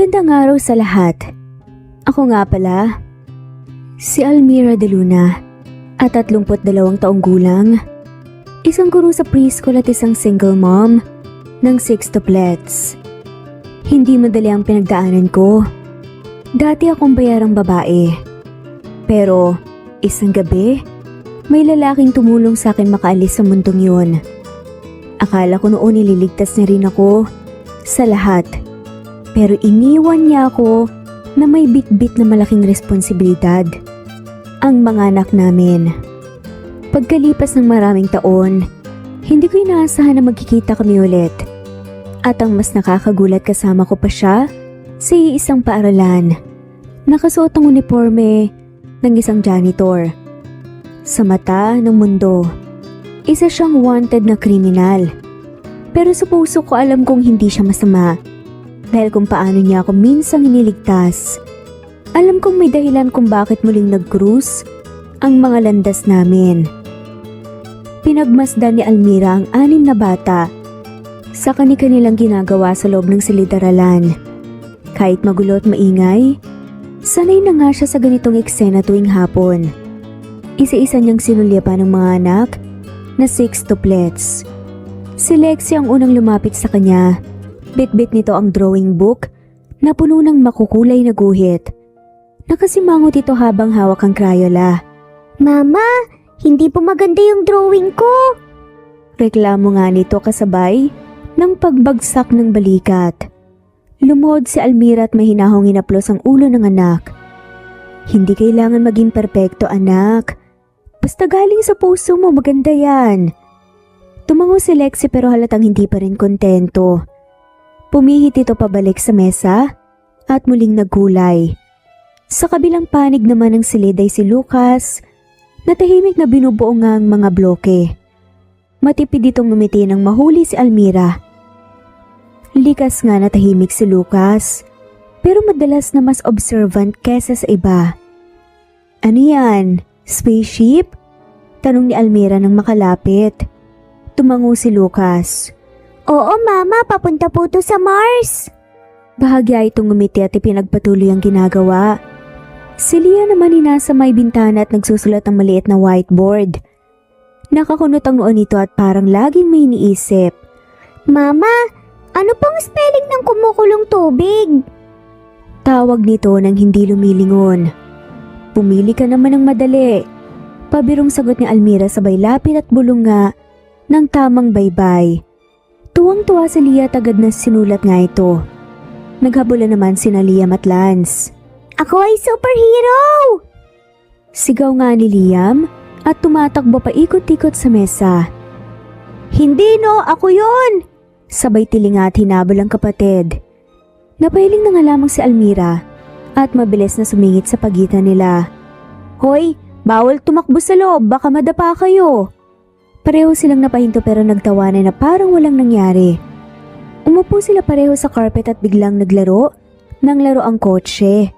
Magandang araw sa lahat. Ako nga pala, si Almira de Luna at 32 taong gulang. Isang guro sa preschool at isang single mom ng sextuplets. Hindi madali ang pinagdaanan ko. Dati akong bayarang babae. Pero isang gabi, may lalaking tumulong sa akin makaalis sa mundong yun. Akala ko noon ililigtas na rin ako sa lahat. Pero iniwan niya ako na may bitbit na malaking responsibilidad. Ang mga anak namin. Pagkalipas ng maraming taon, hindi ko inaasahan na magkikita kami ulit. At ang mas nakakagulat kasama ko pa siya sa isang paaralan. Nakasuot ang uniforme ng isang janitor. Sa mata ng mundo, isa siyang wanted na kriminal. Pero sa puso ko alam kong hindi siya masama. Dahil kung paano niya ako minsang iniligtas. Alam kong may dahilan kung bakit muling nag-cruise ang mga landas namin. Pinagmasdan ni Almira ang 6 na bata sa kani-kanilang ginagawa sa loob ng silid-aralan. Kahit magulo at maingay, sanay na nga siya sa ganitong eksena tuwing hapon. Isa-isa niyang sinulyapan ng mga anak na sextuplets. Si Lexie ang unang lumapit sa kanya. Bit-bit nito ang drawing book na puno ng makukulay na guhit. Nakasimangot ito habang hawak ang Crayola. Mama, hindi po maganda yung drawing ko. Reklamo nga nito kasabay ng pagbagsak ng balikat. Lumuhod si Almira at may hinahong inaplos ang ulo ng anak. Hindi kailangan maging perpekto, anak. Basta galing sa puso mo, maganda yan. Tumango si Lexie pero halatang hindi pa rin kontento. Pumihit ito pabalik sa mesa at muling nagkulay. Sa kabilang panig naman ng silid ay si Lucas na tahimik na binubuo nga ang mga bloke. Matipid itong ngumiti nang mahuli si Almira. Likas nga na tahimik si Lucas pero madalas na mas observant kesa sa iba. Ano yan? Spaceship? Tanong ni Almira nang makalapit. Tumango si Lucas. Oo mama, papunta po to sa Mars. Bahagya itong ngumiti at ipinagpatuloy ang ginagawa. Si Lia naman ay nasa may bintana at nagsusulat ng maliit na whiteboard. Nakakunot ang noon nito at parang laging may iniisip. Mama, ano pong spelling ng kumukulong tubig? Tawag nito nang hindi lumilingon. Pumili ka naman ng madali. Pabirong sagot ni Almira sabay lapit at bulunga ng tamang baybay. Tuwang-tuwa si Lia at agad na sinulat nga ito. Naghabulan naman sina Liam at Lance. Ako ay superhero! Sigaw nga ni Liam at tumatakbo pa ikot-ikot sa mesa. Hindi no, ako yun! Sabay tilinga at hinabol ang kapatid. Napahiling na nga lamang si Almira at mabilis na sumingit sa pagitan nila. Hoy, bawal tumakbo sa loob, baka madapa kayo. Pareho silang napahinto pero nagtawanan na parang walang nangyari. Umupo sila pareho sa carpet at biglang naglaro ng laro ang kotse.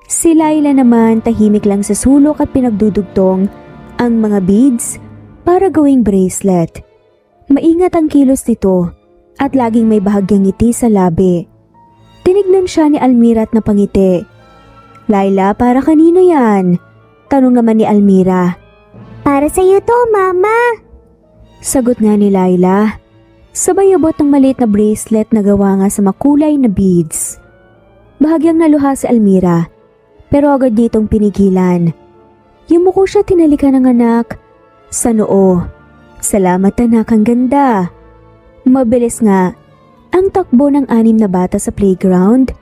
Si Laila naman tahimik lang sa sulok at pinagdudugtong ang mga beads para gawing bracelet. Maingat ang kilos nito at laging may bahagyang ngiti sa labi. Tinignan siya ni Almira at napangiti. Laila, para kanino yan? Tanong naman ni Almira. Para sa'yo to, mama. Sagot nga ni Laila. Sabay abot ng maliit na bracelet na gawa nga sa makulay na beads. Bahagyang naluha si Almira, pero agad nitong pinigilan. Yumuko siya tinalikan ng anak sa noo. Salamat anak, ang ganda. Mabilis nga ang takbo ng 6 na bata sa playground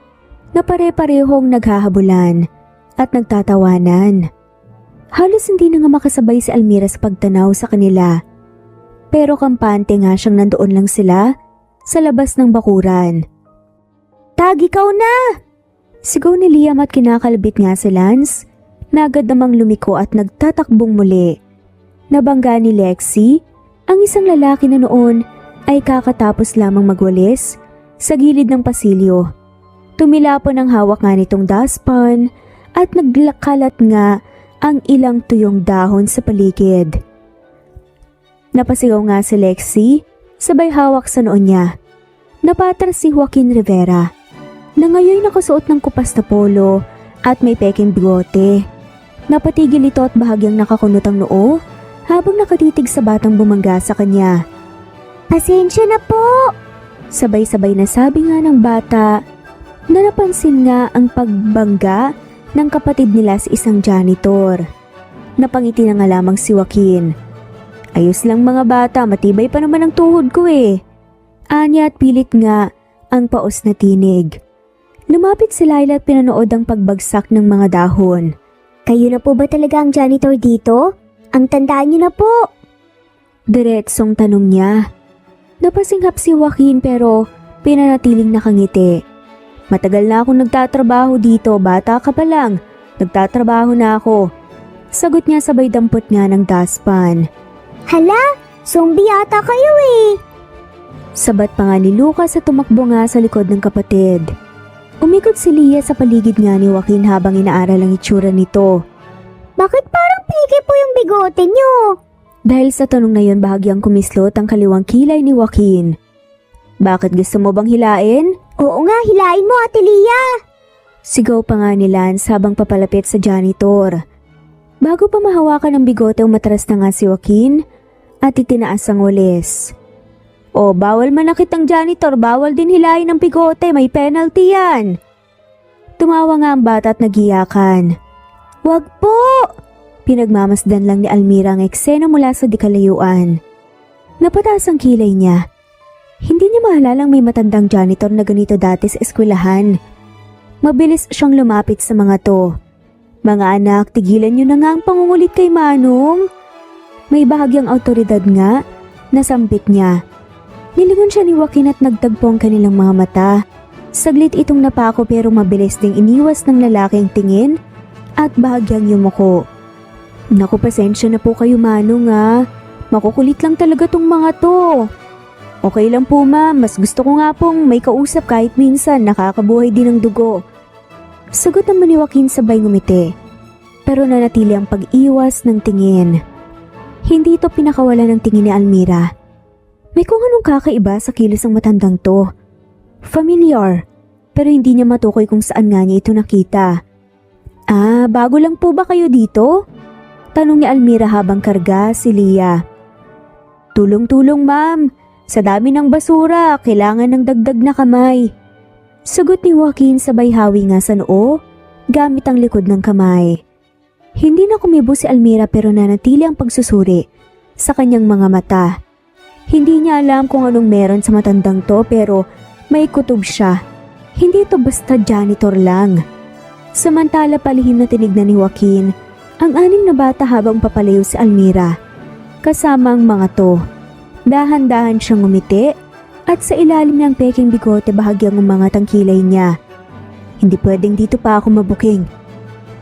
na pare-parehong naghahabulan at nagtatawanan. Halos hindi na nga makasabay si Almira sa pagtanaw sa kanila. Pero kampante nga siyang nandoon lang sila sa labas ng bakuran. Tag, ikaw na! Sigaw ni Liam at kinakalabit nga si Lance na agad namang lumiko at nagtatakbong muli. Nabangga ni Lexie, ang isang lalaki na noon ay kakatapos lamang magwalis sa gilid ng pasilyo. Tumilapon ang hawak nga nitong dustpan at naglakalat nga ang ilang tuyong dahon sa paligid. Napasigaw nga si Lexie, sabay hawak sa noo niya. Napatras si Joaquin Rivera. na ngayon nakasuot ng kupas na polo at may peking bigote. Napatigil ito at bahagyang nakakunot ang noo habang nakatitig sa batang bumangga sa kanya. Pasensya na po. Sabay-sabay na sabi nga ng bata na napansin nga ang pagbangga ng kapatid nila sa isang janitor. Napangiti na nga lamang si Joaquin. Ayos lang mga bata, matibay pa naman ang tuhod ko eh. Anya at pilit nga ang paos na tinig. Lumapit si Laila at pinanood ang pagbagsak ng mga dahon. Kayo na po ba talaga ang janitor dito? Ang tandaan niyo na po. Diretsong tanong niya. Napasinghap si Joaquin pero pinanatiling nakangiti. Matagal na akong nagtatrabaho dito, bata ka pa lang. Nagtatrabaho na ako. Sagot niya sabay dampot nga ng dustpan. Hala, zombie yata kayo eh. Sabat pa nga ni Lucas at tumakbo nga sa likod ng kapatid. Umikot si Leah sa paligid nga ni Joaquin habang inaaral ang itsura nito. Bakit parang piki po yung bigote niyo? Dahil sa tanong na yun bahagyang kumislot ang kaliwang kilay ni Joaquin. Bakit gusto mo bang hilain? Oo nga, hilain mo Ate Leah. Sigaw pa nga ni Lance habang papalapit sa janitor. Bago pa mahawakan ng bigote umatras na nga si Joaquin at itinaas ang walis. O bawal manakit ang janitor, bawal din hilain ang bigote, may penalty yan. Tumawa nga ang bata at nagiyakan. Wag po! Pinagmamasdan lang ni Almira ang eksena mula sa dikalayuan. Napataas ang kilay niya. Hindi niya maalalang may matandang janitor na ganito dati sa eskwelahan. Mabilis siyang lumapit sa mga to. Mga anak, tigilan niyo na nga ang pangungulit kay Manong. May bahagyang autoridad nga, nasambit niya. Nilingon siya ni Joaquin at nagtagpo ang kanilang mga mata. Saglit itong napako pero mabilis ding iniwas ng lalaki ang tingin at bahagyang yumuko. Naku, pasensya na po kayo Manong ah. Makukulit lang talaga tong mga to. Okay lang po ma'am, mas gusto ko nga pong may kausap kahit minsan nakakabuhay din ng dugo. Sagot naman ni Joaquin sabay ngumiti. Pero nanatili ang pag-iwas ng tingin. Hindi ito pinakawala ng tingin ni Almira. May kung anong kakaiba sa kilos ng matandang to. Familiar, pero hindi niya matukoy kung saan nga niya ito nakita. Ah, bago lang po ba kayo dito? Tanong ni Almira habang karga si Leah. Tulong-tulong ma'am, sa dami ng basura, kailangan ng dagdag na kamay. Sagot ni Joaquin sabay hawi nga sa noo, gamit ang likod ng kamay. Hindi na kumibo si Almira pero nanatili ang pagsusuri sa kanyang mga mata. Hindi niya alam kung anong meron sa matandang to pero may kutob siya. Hindi ito basta janitor lang. Samantala palihim na tinignan ni Joaquin ang anim na bata habang papalayo si Almira. Kasama ang mga to. Dahan-dahan siyang ngumiti at sa ilalim ng peking bigote bahagyang umangat ang kilay niya. Hindi pwedeng dito pa ako mabuking.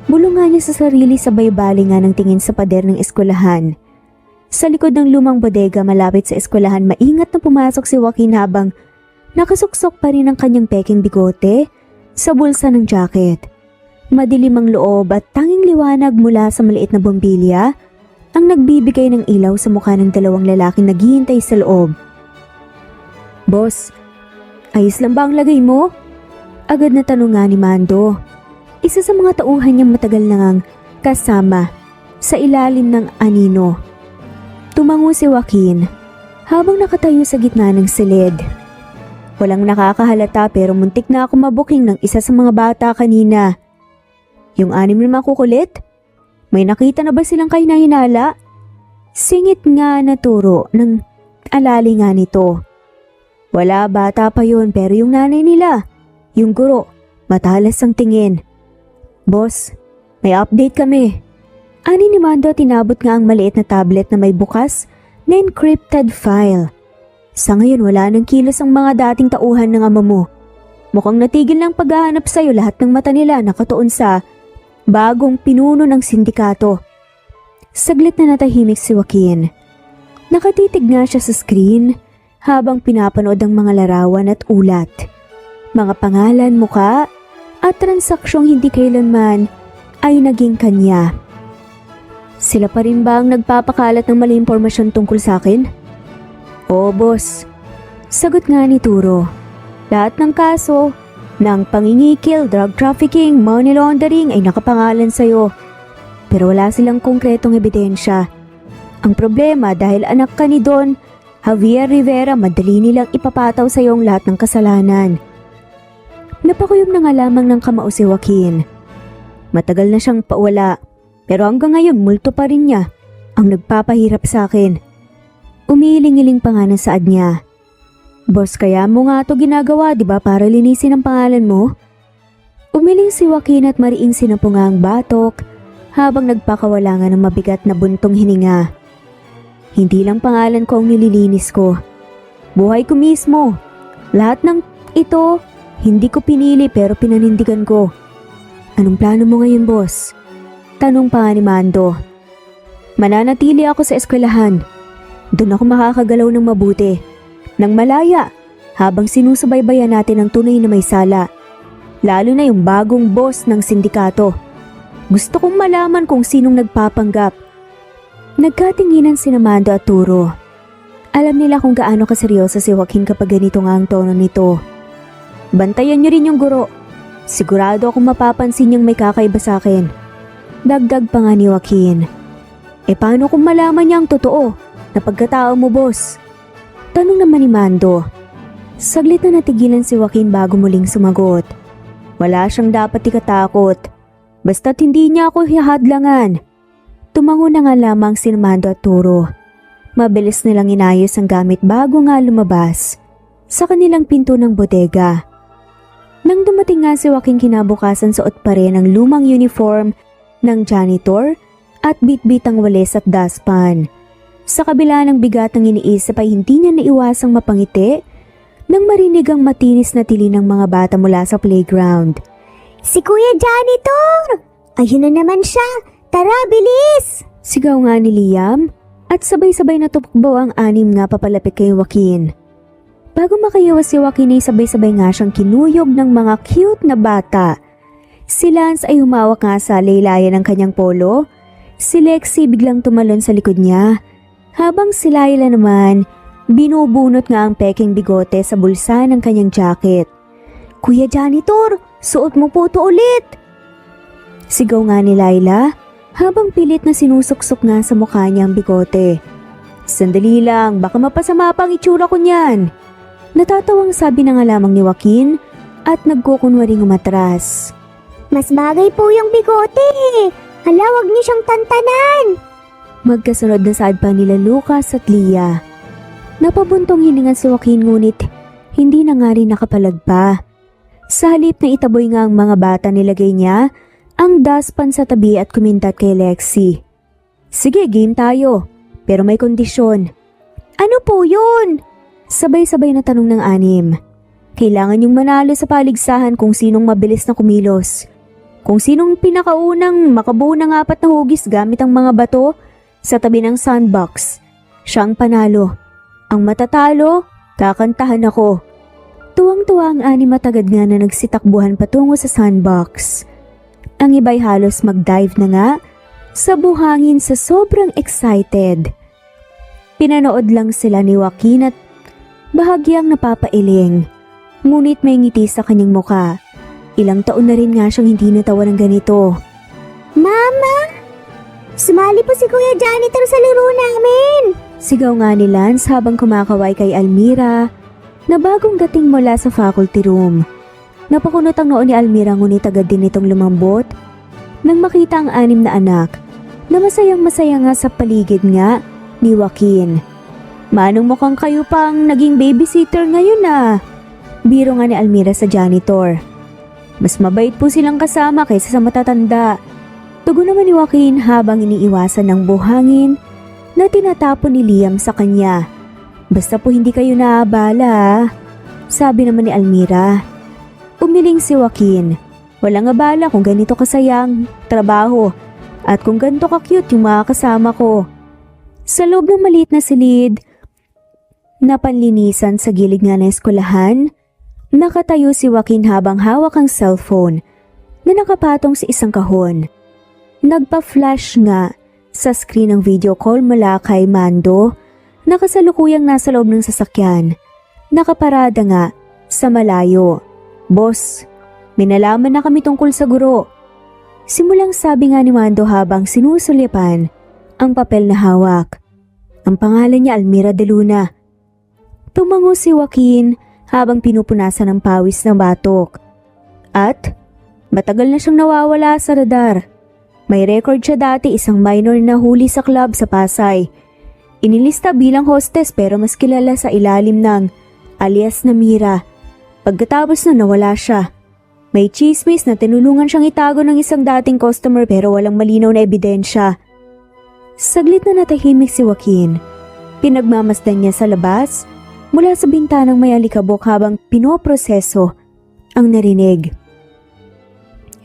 Bulong nga niya sa sarili sabay bali nga ng tingin sa pader ng eskwelahan. Sa likod ng lumang bodega malapit sa eskwelahan maingat na pumasok si Joaquin habang nakasuksok pa rin ang kanyang peking bigote sa bulsa ng jacket. Madilim ang loob at tanging liwanag mula sa maliit na bombilya ang nagbibigay ng ilaw sa mukha ng dalawang lalaking naghihintay sa loob. Boss, ayos lang ba ang lagay mo? Agad na tanong nga ni Mando. Isa sa mga tauhan niyang matagal nang kasama sa ilalim ng anino. Tumango si Joaquin habang nakatayo sa gitna ng silid. Walang nakakahalata pero muntik na ako mabuking ng isa sa mga bata kanina. Yung anim na makukulit? May nakita na ba silang kahinahinala? Singit nga na turo ng alali nga nito. Wala, bata pa yun pero yung nanay nila, yung guro, matalas ang tingin. Boss, may update kami. Ani ni Mando tinabot nga ang maliit na tablet na may bukas na encrypted file. Sa ngayon wala nang kilos ang mga dating tauhan ng ama mo. Mukhang natigil ng paghahanap sa'yo, lahat ng mata nila nakatuon sa bagong pinuno ng sindikato. Saglit na natahimik si Joaquin. Nakatitig nga siya sa screen habang pinapanood ang mga larawan at ulat. Mga pangalan, muka at transaksyong hindi kailanman ay naging kanya. Sila pa rin ba ang nagpapakalat ng mali impormasyon tungkol sa akin? Oo, boss. Sagot nga ni Turo. Lahat ng kaso ng pangingikil, drug trafficking, money laundering ay nakapangalan sa'yo. Pero wala silang konkretong ebidensya. Ang problema dahil anak ka ni Don Javier Rivera, madali nilang ipapataw sa iyo ang lahat ng kasalanan. Napakuyog na nga lamang ng kamao si Joaquin. Matagal na siyang pawala, pero hanggang ngayon multo pa rin niya ang nagpapahirap sa akin. Umiiling-iling pa nga ng saad niya. Boss, kaya mo nga ito ginagawa, di ba, para linisin ang pangalan mo? Umiling si Joaquin at mariing sinapunga ang batok habang nagpakawala nga ng mabigat na buntong hininga. Hindi lang pangalan ko ang nililinis ko. Buhay ko mismo. Lahat ng ito, hindi ko pinili pero pinanindigan ko. Anong plano mo ngayon, boss? Tanong pa nga ni Mando. Mananatili ako sa eskwelahan. Doon ako makakagalaw ng mabuti. Nang malaya, habang sinusubaybayan natin ang tunay na may sala. Lalo na yung bagong boss ng sindikato. Gusto kong malaman kung sinong nagpapanggap. Nagkatinginan sina Mando at Turo. Alam nila kung gaano kaseryoso si Joaquin kapag ganito nga ang tono nito. Bantayan niyo rin yung guro. Sigurado akong mapapansin niyang may kakaiba sa akin. Dagdag pa nga ni Joaquin. Paano kung malaman niya ang totoo na pagkatao mo, boss? Tanong naman ni Mando. Saglit na natigilan si Joaquin bago muling sumagot. Wala siyang dapat ikatakot. Basta't hindi niya ako hihadlangan. Tumango na nga lamang si Mando at Turo. Mabilis nilang inayos ang gamit bago nga lumabas sa kanilang pinto ng bodega. Nang dumating nga si Joaquin kinabukasan, suot pa rin ang lumang uniform ng janitor at bitbit ang walis at dustpan. Sa kabila ng bigat ng iniisip ay hindi niya naiwasang mapangiti nang marinig ang matinis na tili ng mga bata mula sa playground. Si Kuya Janitor! Ayun na naman siya! Tara, bilis! Sigaw nga ni Liam at sabay-sabay na tupukbaw ang anim nga papalapit kay Joaquin. Bago makayawas si Joaquin ay sabay-sabay nga siyang kinuyog ng mga cute na bata. Si Lance ay humawak nga sa laylayan ng kanyang polo. Si Lexi biglang tumalon sa likod niya. Habang si Laila naman, binubunot nga ang peking bigote sa bulsa ng kanyang jacket. Kuya Janitor, suot mo po ito ulit! Sigaw nga ni Laila habang pilit na sinusuksok nga sa mukha niya ang bigote. Sandali lang, baka mapasama pa ang itsura ko niyan. Natatawang sabi na nga lamang ni Joaquin at nagkukunwaring umatras. Mas bagay po yung bigote! Hala, wag niyo siyang tantanan! Magkasunod na saad pa nila Lucas at Leah. Napabuntong hiningan si Joaquin ngunit hindi na nga rin nakapalag pa. Sa halip na itaboy nga ang mga bata, nilagay niya ang dustpan sa tabi at kumintat kay Lexi. Sige, game tayo. Pero may kondisyon. Ano po yun? Sabay-sabay na tanong ng anim. Kailangan yung manalo sa paligsahan kung sinong mabilis na kumilos. Kung sinong pinakaunang makabuo ng 4 na hugis gamit ang mga bato sa tabi ng sandbox, siyang panalo. Ang matatalo, kakantahan ako. Tuwang-tuwa ang anim at agad nga na nagsitakbuhan patungo sa sandbox. Ang iba'y halos mag-dive na nga sa buhangin sa sobrang excited. Pinanood lang sila ni Joaquin at bahagyang napapailing. Ngunit may ngiti sa kanyang muka. Ilang taon na rin nga siyang hindi natawa ng ganito. Mama! Sumali po si Kuya Janitor sa laro namin! Sigaw nga ni Lance habang kumakaway kay Almira na bagong dating mula sa faculty room. Napakunot ang noo ni Almira ngunit agad din itong lumambot nang makita ang 6 na anak na masayang-masaya nga sa paligid nga ni Joaquin. Manong mukhang kayo pang naging babysitter ngayon ah. Biro nga ni Almira sa janitor. Mas mabait po silang kasama kaysa sa matatanda. Tugon naman ni Joaquin habang iniiwasan ng buhangin na tinatapon ni Liam sa kanya. Basta po hindi kayo naabala ah, sabi naman ni Almira. Umiling si Joaquin. Walang abala kung ganito kasayang trabaho at kung ganito ka-cute yung mga kasama ko. Sa loob ng maliit na silid na panlinisan sa gilid nga ng eskwelahan, nakatayo si Joaquin habang hawak ang cellphone na nakapatong sa isang kahon. Nagpa-flash nga sa screen ng video call mula kay Mando na kasalukuyang nasa loob ng sasakyan. Nakaparada nga sa malayo. Boss, May nalaman na kami tungkol sa guro. Simulang sabi nga ni Mando habang sinusulyapan ang papel na hawak. Ang pangalan niya Almira de Luna. Tumango si Joaquin habang pinupunasan ng pawis ng batok. At matagal na siyang nawawala sa radar. May record siya dati, isang minor na huli sa club sa Pasay. Inilista bilang hostess pero mas kilala sa ilalim ng alias na Mira. Pagkatapos na nawala siya. May chismis na tinulungan siyang itago ng isang dating customer pero walang malinaw na ebidensya. Saglit na natahimik si Joaquin. Pinagmamasdan niya sa labas mula sa bintanang may alikabok habang pinoproseso ang narinig.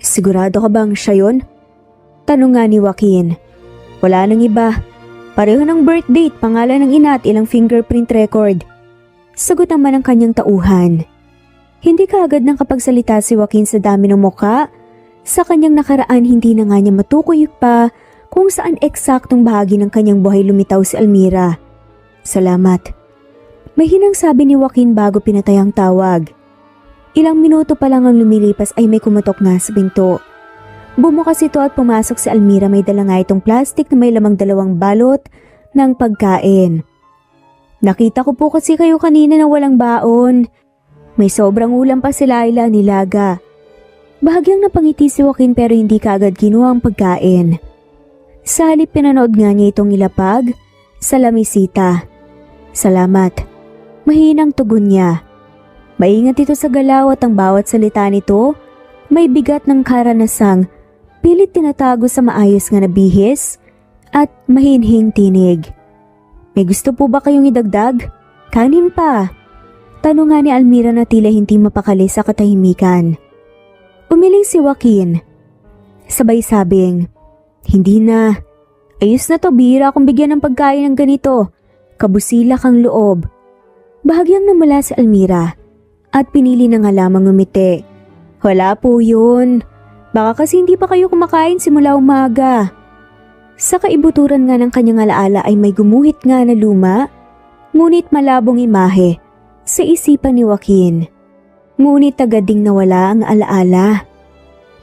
Sigurado ka bang siya yun? Tanong nga ni Joaquin. Wala nang iba. Pareho ng birth date, pangalan ng ina at ilang fingerprint record. Sagot naman ng kanyang tauhan. Hindi kaagad nang kapagsalita si Joaquin sa dami ng muka. Sa kanyang nakaraan hindi na nga niya matukoy pa kung saan eksaktong bahagi ng kanyang buhay lumitaw si Almira. Salamat. Mahinang sabi ni Joaquin bago pinatay ang tawag. Ilang minuto pa lang ang lumilipas ay may kumatok na sa pinto. Bumukas ito at pumasok si Almira, may dala nga itong plastic na may lamang 2 balot ng pagkain. Nakita ko po kasi kayo kanina na walang baon. May sobrang ulam pa si Laila nilaga. Bahagyang napangiti si Joaquin pero hindi kaagad kinuha ang pagkain. Sa halip pinanood nga niya itong ilapag sa lamisita. Salamat. Mahinang tugon niya. Maingat ito sa galaw at ang bawat salita nito may bigat ng karanasang pilit tinatago sa maayos nga na bihis at mahinhing tinig. May gusto po ba kayong idagdag? Kanin pa. Tanong nga ni Almira na tila hindi mapakali sa katahimikan. Umiling si Joaquin. Sabay sabing, hindi na. Ayos na to, bihira akong bigyan ng pagkain ng ganito. Kabusila kang loob. Bahagyang namula si Almira at pinili na nga lamang ngumiti. Wala po yun. Baka kasi hindi pa kayo kumakain simula umaga. Sa kaibuturan nga ng kanyang alaala ay may gumuhit nga na luma, ngunit malabong imahe sa isipan ni Joaquin. Ngunit agad ding nawala ang alaala.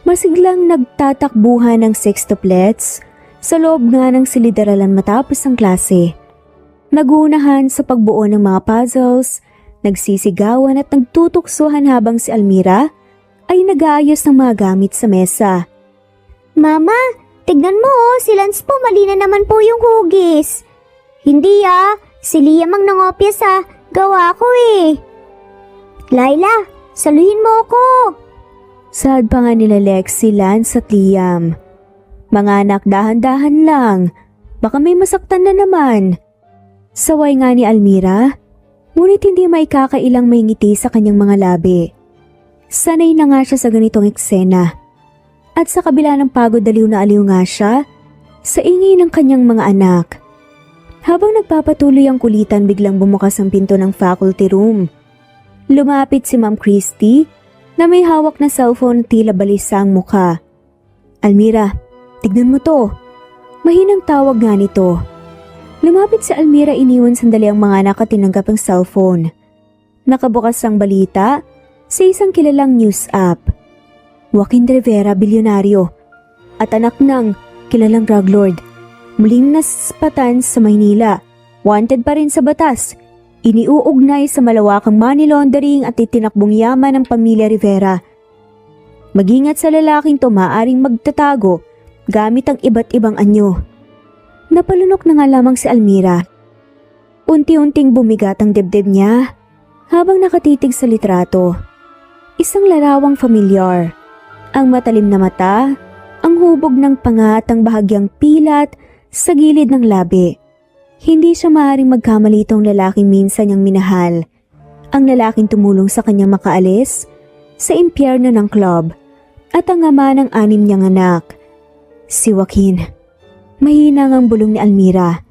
Masiglang nagtatakbuhan ng sextuplets sa loob nga ng silid-aralan matapos ang klase. Naguunahan sa pagbuo ng mga puzzles, nagsisigawan at nagtutuksuhan habang si Almira ay nag-aayos ng mga gamit sa mesa. Mama, tignan mo si Lance po, mali na naman po yung hugis. Hindi si Liam ang nangopya sa gawa ko eh. Laila, saluhin mo ako. Saad pa nga nila Lexi, Lance at Liam. Mga anak, dahan-dahan lang. Baka may masaktan na naman. Saway nga ni Almira, ngunit hindi maikakailang may ngiti sa kanyang mga labi. Sanay na nga siya sa ganitong eksena. At sa kabila ng pagod aliw na aliw nga siya sa ingay ng kanyang mga anak. Habang nagpapatuloy ang kulitan, biglang bumukas ang pinto ng faculty room. Lumapit si Ma'am Christy na may hawak na cellphone at tila balisa ang mukha. Almira, tignan mo to. Mahinang tawag nga nito. Lumapit si Almira, iniwan sandali ang mga anak at tinanggap ang cellphone. Nakabukas ang balita sa isang kilalang news app. Joaquin Rivera, bilyonaryo at anak ng kilalang drug lord. Muling naspatan sa Maynila. Wanted pa rin sa batas. Iniuugnay sa malawakang money laundering at itinakbong yaman ng pamilya Rivera. Mag-ingat sa lalaking to, maaaring magtatago gamit ang iba't ibang anyo. Napalunok na nga lamang si Almira. Unti-unting bumigat ang dibdib niya habang nakatitig sa litrato. Isang larawang familiar. Ang matalim na mata, ang hubog ng panga at ang bahagyang pilat sa gilid ng labi. Hindi siya maaaring magkamali itong lalaking minsan niyang minahal. Ang lalaking tumulong sa kanyang makaalis sa impyerno ng club at ang ama ng 6 niyang anak. Si Joaquin. Mahina ang bulong ni Almira.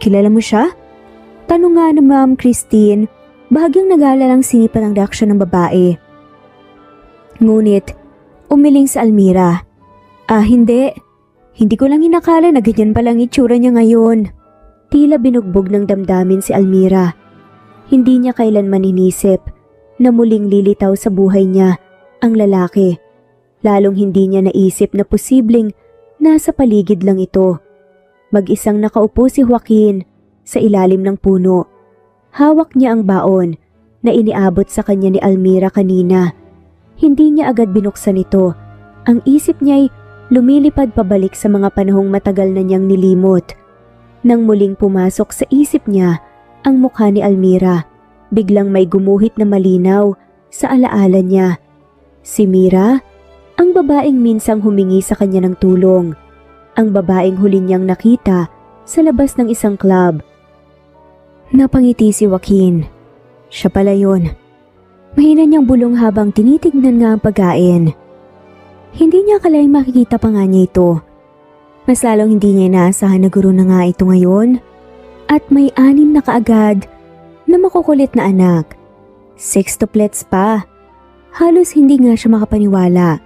Kilala mo siya? Tanong nga ng Ma'am Christine, bahagyang nag-aalalang sinipan ang reaksyon ng babae. Ngunit, umiling si Almira. Hindi. Hindi ko lang inakala na ganyan palang itsura niya ngayon. Tila binugbog ng damdamin si Almira. Hindi niya kailanman inisip na muling lilitaw sa buhay niya ang lalaki. Lalong hindi niya naisip na posibleng nasa paligid lang ito. Mag-isang nakaupo si Joaquin sa ilalim ng puno. Hawak niya ang baon na iniabot sa kanya ni Almira kanina. Hindi niya agad binuksan ito. Ang isip niya'y lumilipad pabalik sa mga panahong matagal na niyang nilimot. Nang muling pumasok sa isip niya ang mukha ni Almira, biglang may gumuhit na malinaw sa alaala niya. Si Mira, ang babaeng minsang humingi sa kanya ng tulong. Ang babaeng huli niyang nakita sa labas ng isang club. Napangiti si Joaquin. Siya pala yun. Mahina niyang bulong habang tinitignan nga ang pagkain. Hindi niya akalaing makikita pa nga niya ito. Mas lalong hindi niya inaasahan na guro na nga ito ngayon. At may 6 na kaagad na makukulit na anak. 6tuplets pa. Halos hindi nga siya makapaniwala.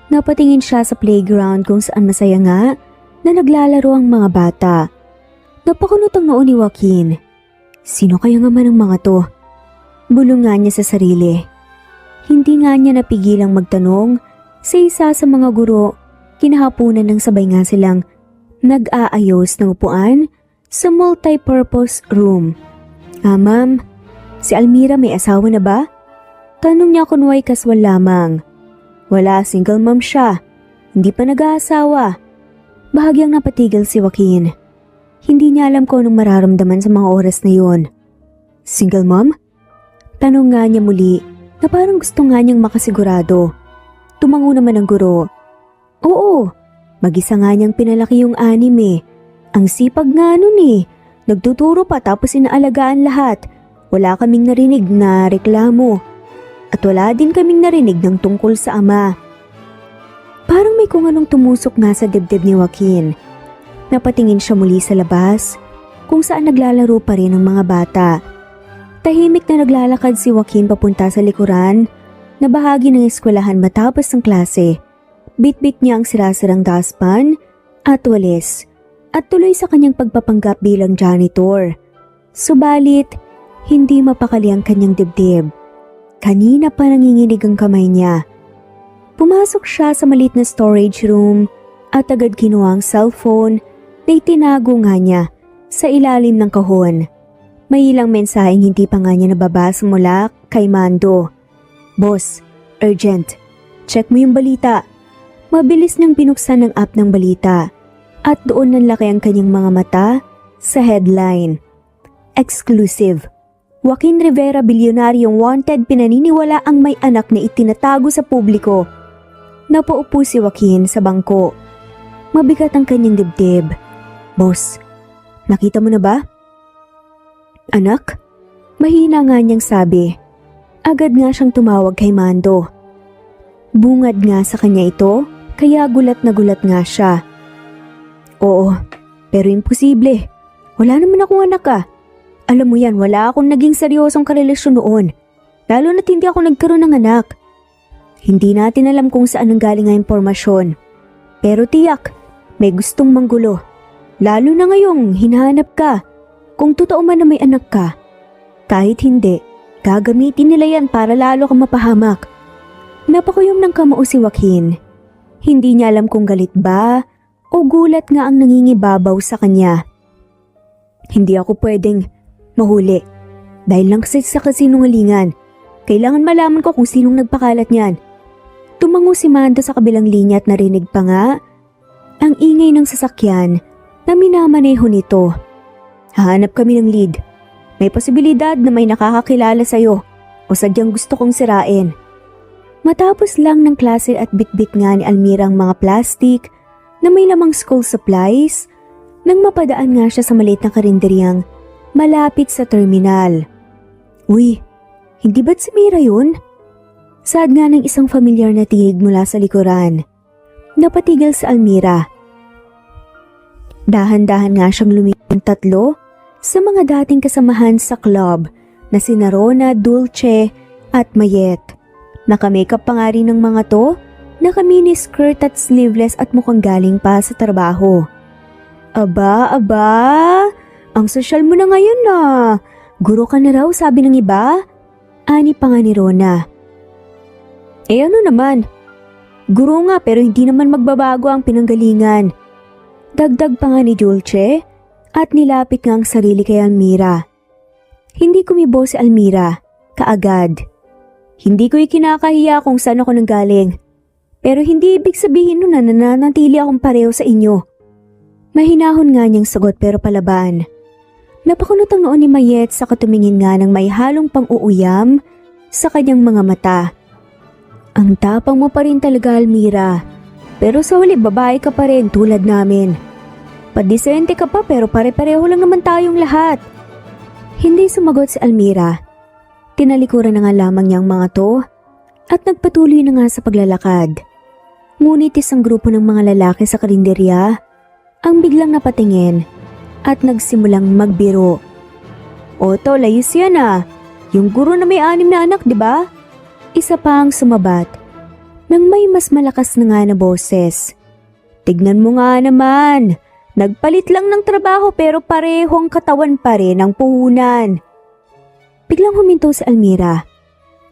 Napatingin siya sa playground kung saan masaya nga na naglalaro ang mga bata. Napakunot ang noo ni Joaquin. Sino kaya nga man ang mga to? Bulong nga niya sa sarili. Hindi nga niya napigilang magtanong sa isa sa mga guro. Kinahapunan ng sabay nga silang nag-aayos ng upuan sa multi-purpose room. Ma'am, si Almira may asawa na ba? Tanong niya kunway kaswal lamang. Wala, single mom siya. Hindi pa nag-aasawa. Bahagyang napatigil si Joaquin. Hindi niya alam kung anong mararamdaman sa mga oras na yun. Single mom? Tanong nga niya muli na parang gusto nga niyang makasigurado. Tumango naman ang guro. Oo, mag-isa nga niyang pinalaki yung 6 eh. Ang sipag nga nun eh. Nagtuturo pa tapos inaalagaan lahat. Wala kaming narinig na reklamo. At wala din kaming narinig ng tungkol sa ama. Parang may kung anong tumusok nga sa dibdib ni Joaquin. Napatingin siya muli sa labas kung saan naglalaro pa rin ang mga bata. Tahimik na naglalakad si Joaquin papunta sa likuran na bahagi ng eskwelahan matapos ng klase. Bitbit niya ang sirasirang dustpan at walis at tuloy sa kanyang pagpapanggap bilang janitor. Subalit, hindi mapakali ang kanyang dibdib. Kanina pa nanginginig ang kamay niya. Pumasok siya sa maliit na storage room at agad kinuha ang cellphone na itinago nga niya sa ilalim ng kahon. May ilang mensaheng hindi pa nga niya nababasa mula kay Mando. Boss, urgent. Check mo yung balita. Mabilis niyang binuksan ang app ng balita at doon nanlaki ang kanyang mga mata sa headline. Exclusive. Joaquin Rivera, bilyonaryong wanted, pinaniniwala ang may anak na itinatago sa publiko. Napaupo si Joaquin sa bangko. Mabigat ang kanyang dibdib. Boss, nakita mo na ba? Anak? Mahina nga niyang sabi. Agad nga siyang tumawag kay Mando. Bungad nga sa kanya ito, kaya gulat na gulat nga siya. Oo, pero imposible. Wala naman akong anak ah. Alam mo yan, wala akong naging seryosong karelasyon noon. Lalo na't hindi ako nagkaroon ng anak. Hindi natin alam kung saan nanggaling ang impormasyon. Pero tiyak, may gustong manggulo. Lalo na ngayong hinahanap ka. Kung totoo man na may anak ka. Kahit hindi, gagamitin nila yan para lalo kang mapahamak. Napakuyom ng kamao si Joaquin. Hindi niya alam kung galit ba o gulat nga ang nangingibabaw sa kanya. Hindi ako pwedeng mahuli. Dahil lang kasi sa kasinungalingan. Kailangan malaman ko kung sinong nagpakalat niyan. Tumango si Mando sa kabilang linya at narinig pa nga ang ingay ng sasakyan na minamaneho nito. Hahanap kami ng lead. May posibilidad na may nakakakilala sa'yo o sadyang gusto kong sirain. Matapos lang ng klase at bitbit nga ni Almira ang mga plastic na may lamang school supplies nang mapadaan nga siya sa maliit na karinderyang malapit sa terminal. Uy, hindi ba't si Mira yun? Saad nga ng isang familiar na tinig mula sa likuran. Napatigil si Almira. Dahan-dahan nga siyang lumipad 3 sa mga dating kasamahan sa club na sina Rona, Dulce at Mayet. Naka-makeup pa nga rin ng mga to, naka-mini skirt at sleeveless at mukhang galing pa sa trabaho. Aba, ang sosyal mo na ngayon na. Guro ka na raw sabi ng iba. Ani pa nga ni Rona. Eh ano naman? Guro nga pero hindi naman magbabago ang pinanggalingan. Dagdag pa nga ni Dulce at nilapit nga ang sarili kay Almira. Hindi kumibo si Almira, kaagad. Hindi ko ikinakahiya kung saan ako nanggaling. Pero hindi ibig sabihin nun na nananatili akong pareho sa inyo. Mahinahon nga niyang sagot pero palaban. Napakunot ang noon ni Mayet sa katumingin nga ng may halong pang-uuyam sa kanyang mga mata. Ang tapang mo pa rin talaga, Almira. Pero sa huli babae ka pa rin tulad namin. Padisente ka pa pero pare-pareho lang naman tayong lahat. Hindi sumagot si Almira. Tinalikuran na nga lamang niyang mga to at nagpatuloy na nga sa paglalakad. Ngunit isang grupo ng mga lalaki sa karinderya ang biglang napatingin at nagsimulang magbiro. Oto, layos yan ah. Yung guro na may 6 na anak, di ba? Isa pa ang sumabat nang may mas malakas na nga na boses. Tignan mo nga naman. Nagpalit lang ng trabaho pero parehong katawan pa rin ang puhunan. Biglang huminto si Almira.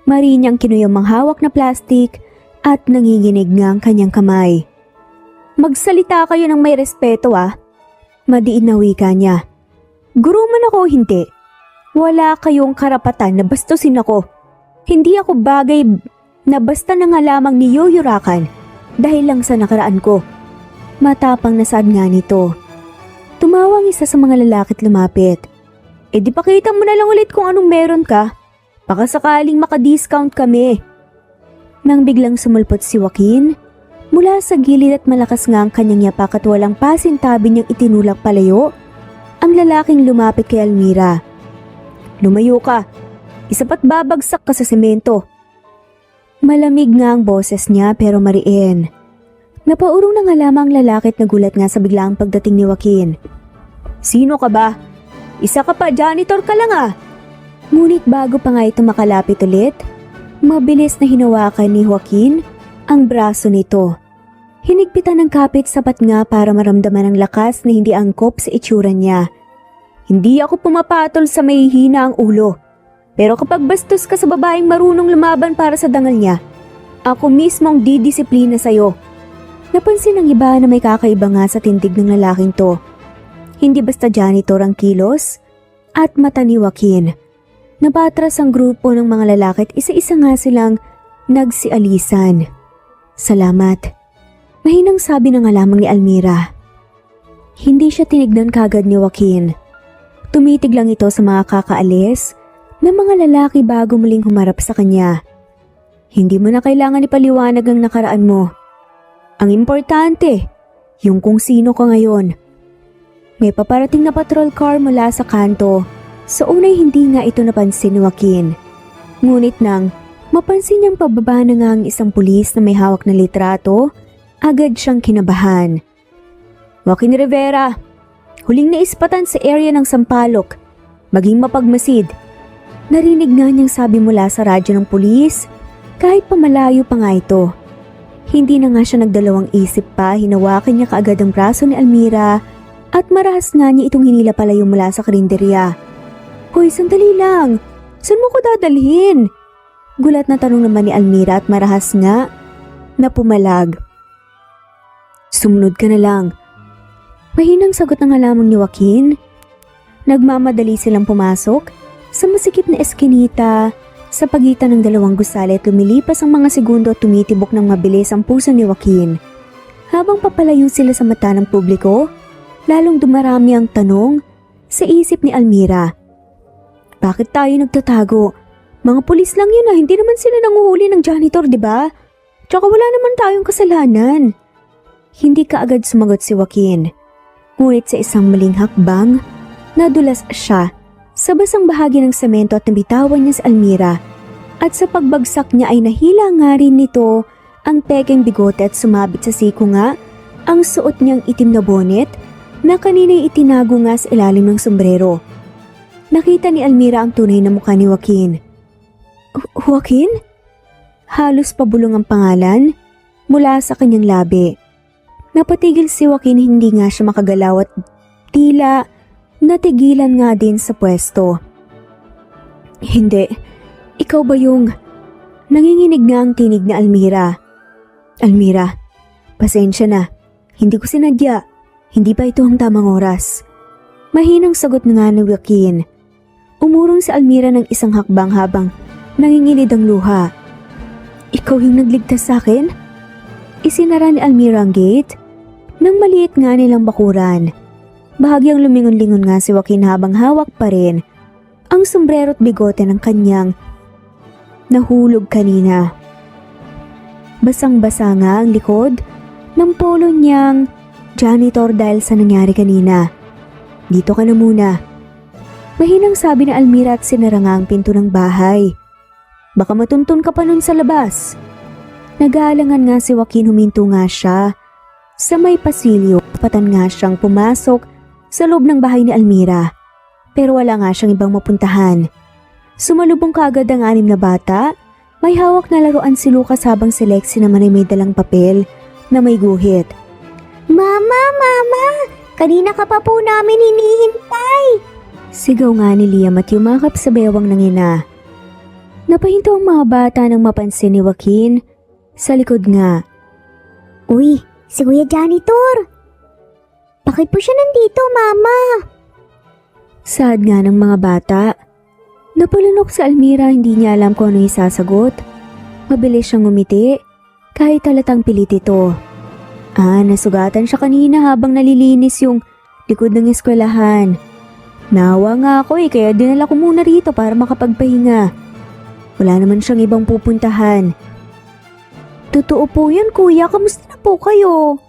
Marinyang kinuyang manghawak na plastik at nanginginig nga ang kanyang kamay. Magsalita kayo ng may respeto ah. Madiin na wika niya. Guro man ako hindi. Wala kayong karapatan na bastusin ako. Hindi ako bagay na basta na nga lamang niyuyurakan dahil lang sa nakaraan ko. Matapang na saad nga nito. Tumawang isa sa mga lalaki at lumapit. E di pakita mo na lang ulit kung anong meron ka. Baka sakaling makadiscount kami. Nang biglang sumulpot si Joaquin, mula sa gilid at malakas nga ang kanyang yapak at walang pasintabi niyang itinulak palayo, ang lalaking lumapit kay Almira. Lumayo ka. Isa pa't babagsak ka sa semento. Malamig nga ang boses niya pero mariin. Napaurong na nga lamang ang lalaki at nagulat nga sa biglaang pagdating ni Joaquin. Sino ka ba? Isa ka pa, janitor ka lang ah. Ngunit bago pa nga ito makalapit ulit, mabilis na hinawakan ni Joaquin ang braso nito. Hinigpitan ng kapit sapat nga para maramdaman ang lakas na hindi angkop sa itsura niya. Hindi ako pumapatol sa may hina ang ulo. Pero kapag bastos ka sa babaeng marunong lumaban para sa dangal niya, ako mismo ang didisiplina sa'yo. Napansin ng iba na may kakaiba nga sa tindig ng lalaking to. Hindi basta janitor ang kilos at mata ni Joaquin. Nabatras ang grupo ng mga lalaki at isa-isa nga silang nagsialisan. Salamat. Mahinang sabi na nga lamang ni Almira. Hindi siya tinignan kagad ni Joaquin. Tumitig lang ito sa mga kakaalis na mga lalaki bago muling humarap sa kanya. Hindi mo na kailangan ipaliwanag ang nakaraan mo. Ang importante, yung kung sino ka ngayon. May paparating na patrol car mula sa kanto. Sa unay hindi nga ito napansin ni Joaquin. Ngunit nang mapansin niyang pababa na nga ang isang pulis na may hawak na litrato, agad siyang kinabahan. Joaquin Rivera, huling naispatan sa area ng Sampaloc. Maging mapagmasid. Narinig nga niyang sabi mula sa radyo ng pulis kahit pamalayo pa nga ito. Hindi na nga siya nagdalawang isip pa, hinawakan niya kaagad ang braso ni Almira at marahas nga niya itong hinila palayo mula sa karinderya. Hoy, sandali lang. Saan mo ko dadalhin? Gulat na tanong naman ni Almira at marahas nga na pumalag. Sumunod ka na lang. Mahinang sagot na nga lamang ni Joaquin. Nagmamadali silang pumasok sa masikip na eskinita sa pagitan ng dalawang gusali at lumilipas ang mga segundo at tumitibok ng mabilis ang puso ni Joaquin. Habang papalayo sila sa mata ng publiko, lalong dumarami ang tanong sa isip ni Almira. Bakit tayo nagtatago? Mga pulis lang yun ah, hindi naman sila nanguhuli ng janitor, di ba? Tsaka wala naman tayong kasalanan. Hindi kaagad sumagot si Joaquin. Ngunit sa isang maling hakbang, nadulas siya sa basang bahagi ng semento at nabitawan niya si Almira. At sa pagbagsak niya ay nahila nga rin nito ang pekeng bigote at sumabit sa siko nga ang suot niyang itim na bonnet na kanina'y itinago nga sa ilalim ng sombrero. Nakita ni Almira ang tunay na mukha ni Joaquin. Joaquin? Halos pabulong ang pangalan mula sa kanyang labi. Napatigil si Joaquin, hindi nga siya makagalaw at tila natigilan nga din sa pwesto. Hindi, ikaw ba yung... Nanginginig nga ang tinig ni Almira. Almira, pasensya na. Hindi ko sinadya. Hindi pa ito ang tamang oras. Mahinang sagot nga ni Joaquin. Umurong si Almira ng isang hakbang habang nanginginid ang luha. Ikaw yung nagligtas sa akin? Isinara ni Almira ang gate. Nang maliit nga nilang bakuran. Bahagyang lumingon-lingon nga si Joaquin habang hawak pa rin ang sombrero at bigote ng kanyang nahulog kanina. Basang-basa nga ang likod ng polo niyang janitor dahil sa nangyari kanina. Dito ka na muna. Mahinang sabi ni Almira at sinara nga ang pinto ng bahay. Baka matuntun ka pa nun sa labas. Nag-aalangan nga si Joaquin, huminto nga siya. Sa may pasilyo, patan nga siyang pumasok sa loob ng bahay ni Almira. Pero wala nga siyang ibang mapuntahan. Sumalubong kaagad ang 6 na bata. May hawak na laruan si Lucas habang si Lexie naman ay may dalang papel na may guhit. Mama! Kanina ka pa po namin hinihintay! Sigaw nga ni Liam at yumakap sa bewang ng ina. Napahinto ang mga bata nang mapansin ni Joaquin. Sa likod nga. Uy, si Kuya Janitor! Bakit po siya nandito, Mama? Sad nga ng mga bata. Napalunok si Almira, hindi niya alam kung ano isasagot. Mabilis siyang ngumiti, kahit halatang pilit ito. Nasugatan siya kanina habang nalilinis yung likod ng eskwelahan. Nawa nga ako kaya dinala ko muna rito para makapagpahinga. Wala naman siyang ibang pupuntahan. Totoo po yan, kuya. Kamusta na po kayo?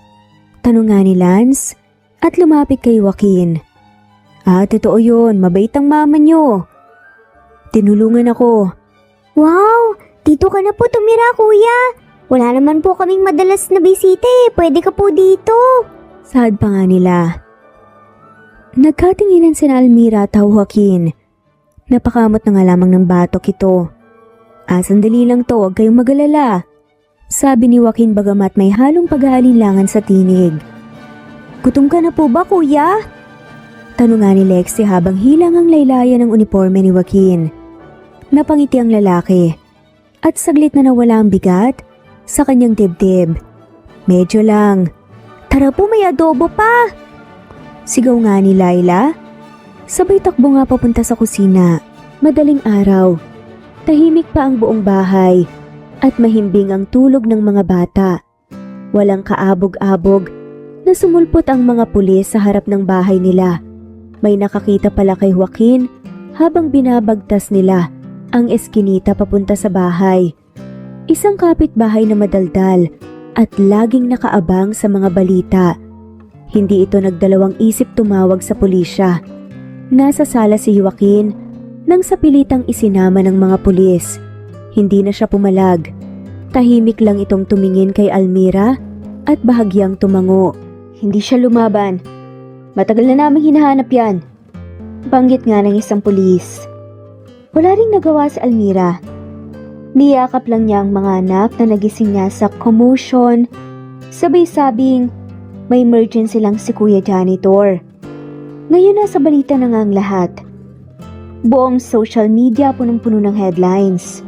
Tanong nga ni Lance at lumapit kay Joaquin. Totoo yun. Mabait ang mama niyo. Tinulungan ako. Wow! Dito ka na po tumira, kuya. Wala naman po kaming madalas na bisita Pwede ka po dito. Sad pa nga nila. Nagkatinginan si Almira at Joaquin. Napakamot na nga lamang ng batok ito. Sandali lang to, huwag kayong magalala. Sabi ni Joaquin bagamat may halong pag-aalinlangan sa tinig. Gutom ka na po ba, kuya? Tanong nga ni Lexie habang hilang ang laylayan ng uniforme ni Joaquin. Napangiti ang lalaki at saglit na nawala ang bigat sa kanyang dibdib. Medyo lang. Tara po, may adobo pa! Sigaw nga ni Laila. Sabay takbo nga papunta sa kusina. Madaling araw. Tahimik pa ang buong bahay at mahimbing ang tulog ng mga bata. Walang kaabog-abog na sumulpot ang mga pulis sa harap ng bahay nila. May nakakita pala kay Joaquin habang binabagtas nila ang eskinita papunta sa bahay. Isang kapitbahay na madaldal at laging nakaabang sa mga balita. Hindi ito nagdalawang isip tumawag sa pulisya. Nasa sala si Joaquin nang sa pilitang isinama ng mga pulis. Hindi na siya pumalag. Tahimik lang itong tumingin kay Almira at bahagyang tumango. Hindi siya lumaban. Matagal na naming hinahanap yan. Banggit nga ng isang pulis. Wala ring nagawa si Almira. Niyakap lang niya ang mga anak na nagising niya sa commotion. Sabay sabing may emergency lang si Kuya Janitor. Ngayon nasa balita na nga ang lahat. Buong social media punong-puno ng headlines.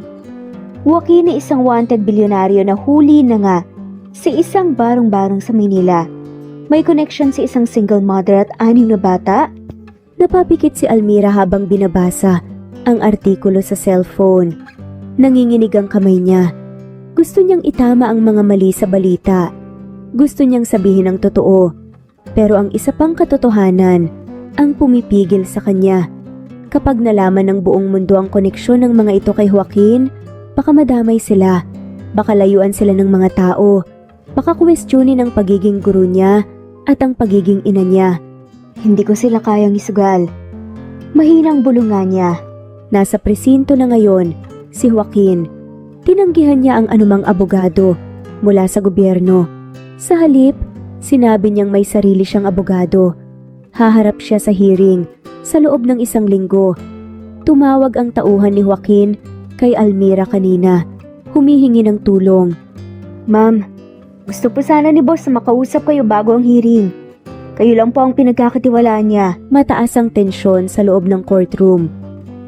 Joaquin na isang wanted bilyonaryo na huli na nga sa isang barong-barong sa Manila. May connection sa isang single mother at 6 na bata. Napapikit si Almira habang binabasa ang artikulo sa cellphone. Nanginginig ang kamay niya. Gusto niyang itama ang mga mali sa balita. Gusto niyang sabihin ang totoo. Pero ang isa pang katotohanan ang pumipigil sa kanya. Kapag nalaman ng buong mundo ang koneksyon ng mga ito kay Joaquin, baka madamay sila. Baka layuan sila ng mga tao. Baka kwestiyonin ang pagiging guru niya at ang pagiging ina niya. Hindi ko sila kayang isugal. Mahinang bulungan niya. Nasa presinto na ngayon si Joaquin. Tinanggihan niya ang anumang abogado mula sa gobyerno. Sa halip, sinabi niyang may sarili siyang abogado. Haharap siya sa hearing sa loob ng 1 linggo. Tumawag ang tauhan ni Joaquin kay Almira kanina. Humihingi ng tulong. Ma'am, gusto po sana ni boss na makausap kayo bago ang hearing. Kayo lang po ang pinagkakatiwalaan niya. Mataas ang tensyon sa loob ng courtroom.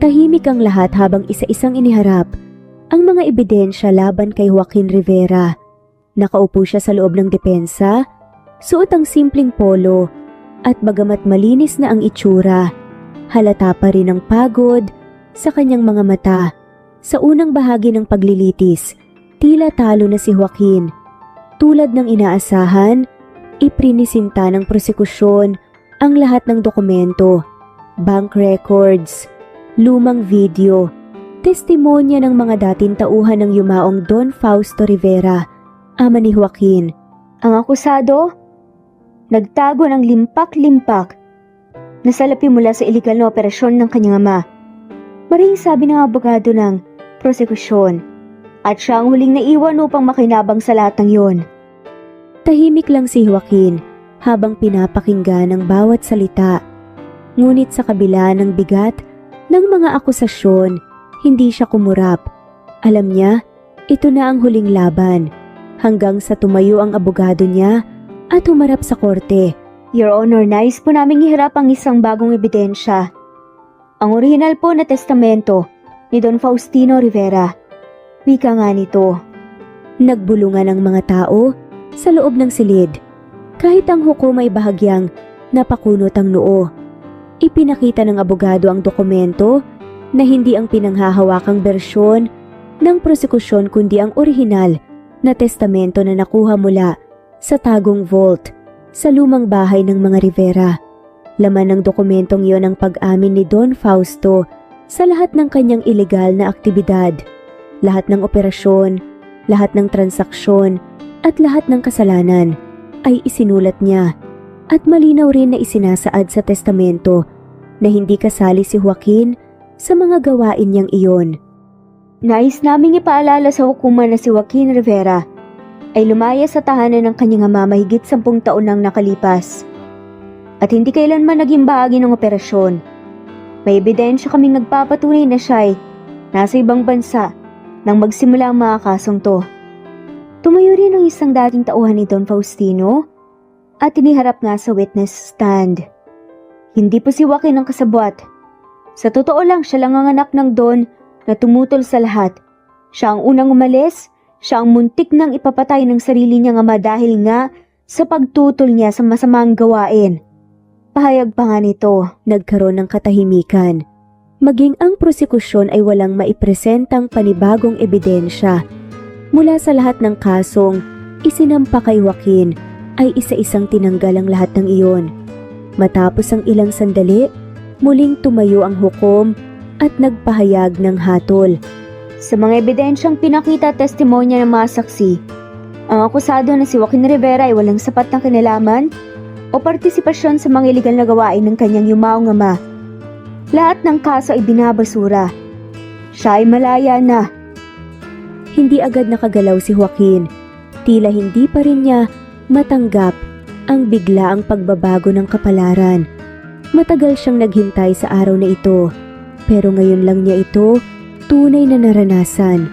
Tahimik ang lahat habang isa-isang iniharap ang mga ebidensya laban kay Joaquin Rivera. Nakaupo siya sa loob ng depensa, suot ang simpleng polo, at bagamat malinis na ang itsura, halata pa rin ang pagod sa kanyang mga mata. Sa unang bahagi ng paglilitis, tila talo na si Joaquin. Tulad ng inaasahan, iprinisinta ng prosekusyon ang lahat ng dokumento, bank records, lumang video, testimonya ng mga dating tauhan ng yumaong Don Fausto Rivera, ama ni Joaquin. Ang akusado, nagtago ng limpak-limpak na salapi mula sa iligal na operasyon ng kanyang ama. Maring sabi ng abogado ng prosekusyon, at siya ang huling naiwan upang makinabang sa lahat ng yon. Tahimik lang si Joaquin habang pinapakinggan ang bawat salita. Ngunit sa kabila ng bigat ng mga akusasyon, hindi siya kumurap. Alam niya, ito na ang huling laban. Hanggang sa tumayo ang abogado niya at humarap sa korte. Your Honor, nais po naming iharap ang isang bagong ebidensya. Ang orihinal po na testamento ni Don Faustino Rivera. Wika nga nito. Nagbulungan ang mga tao sa loob ng silid. Kahit ang hukom ay bahagyang napakunot ang noo. Ipinakita ng abogado ang dokumento na hindi ang pinanghahawakang bersyon ng prosekusyon kundi ang orihinal na testamento na nakuha mula sa tagong vault sa lumang bahay ng mga Rivera. Laman ng dokumentong iyon ang pag-amin ni Don Fausto sa lahat ng kanyang ilegal na aktibidad, lahat ng operasyon, lahat ng transaksyon, at lahat ng kasalanan ay isinulat niya at malinaw rin na isinasaad sa testamento na hindi kasali si Joaquin sa mga gawain niyang iyon. Nais naming ipaalala sa hukuman na si Joaquin Rivera ay lumaya sa tahanan ng kanyang ama mahigit 10 taon nang nakalipas at hindi kailanman naging bahagi ng operasyon. May ebidensya kaming nagpapatunay na siya ay nasa ibang bansa nang magsimula ang mga kasong to. Tumayo rin ang isang dating tauhan ni Don Faustino at iniharap nga sa witness stand. Hindi po si Joaquin ang kasabwat. Sa totoo lang, siya lang ang anak ng Don na tumutol sa lahat. Siya ang unang umalis, siya ang muntik nang ipapatay ng sarili niyang ama dahil nga sa pagtutol niya sa masamang gawain. Pahayag pa nga nito, nagkaroon ng katahimikan. Maging ang prosekusyon ay walang maipresentang panibagong ebidensya. Mula sa lahat ng kasong isinampa kay Joaquin ay isa-isang tinanggal ang lahat ng iyon. Matapos ang ilang sandali, muling tumayo ang hukom at nagpahayag ng hatol. Sa mga ebidensyang pinakita at testimonya ng mga saksi, ang akusado na si Joaquin Rivera ay walang sapat na kinalaman o partisipasyon sa mga iligal na gawain ng kanyang yumaong ama. Lahat ng kaso ay binabasura. Siya ay malaya na. Hindi agad nakagalaw si Joaquin. Tila hindi pa rin niya matanggap ang biglaang pagbabago ng kapalaran. Matagal siyang naghintay sa araw na ito, pero ngayon lang niya ito tunay na naranasan.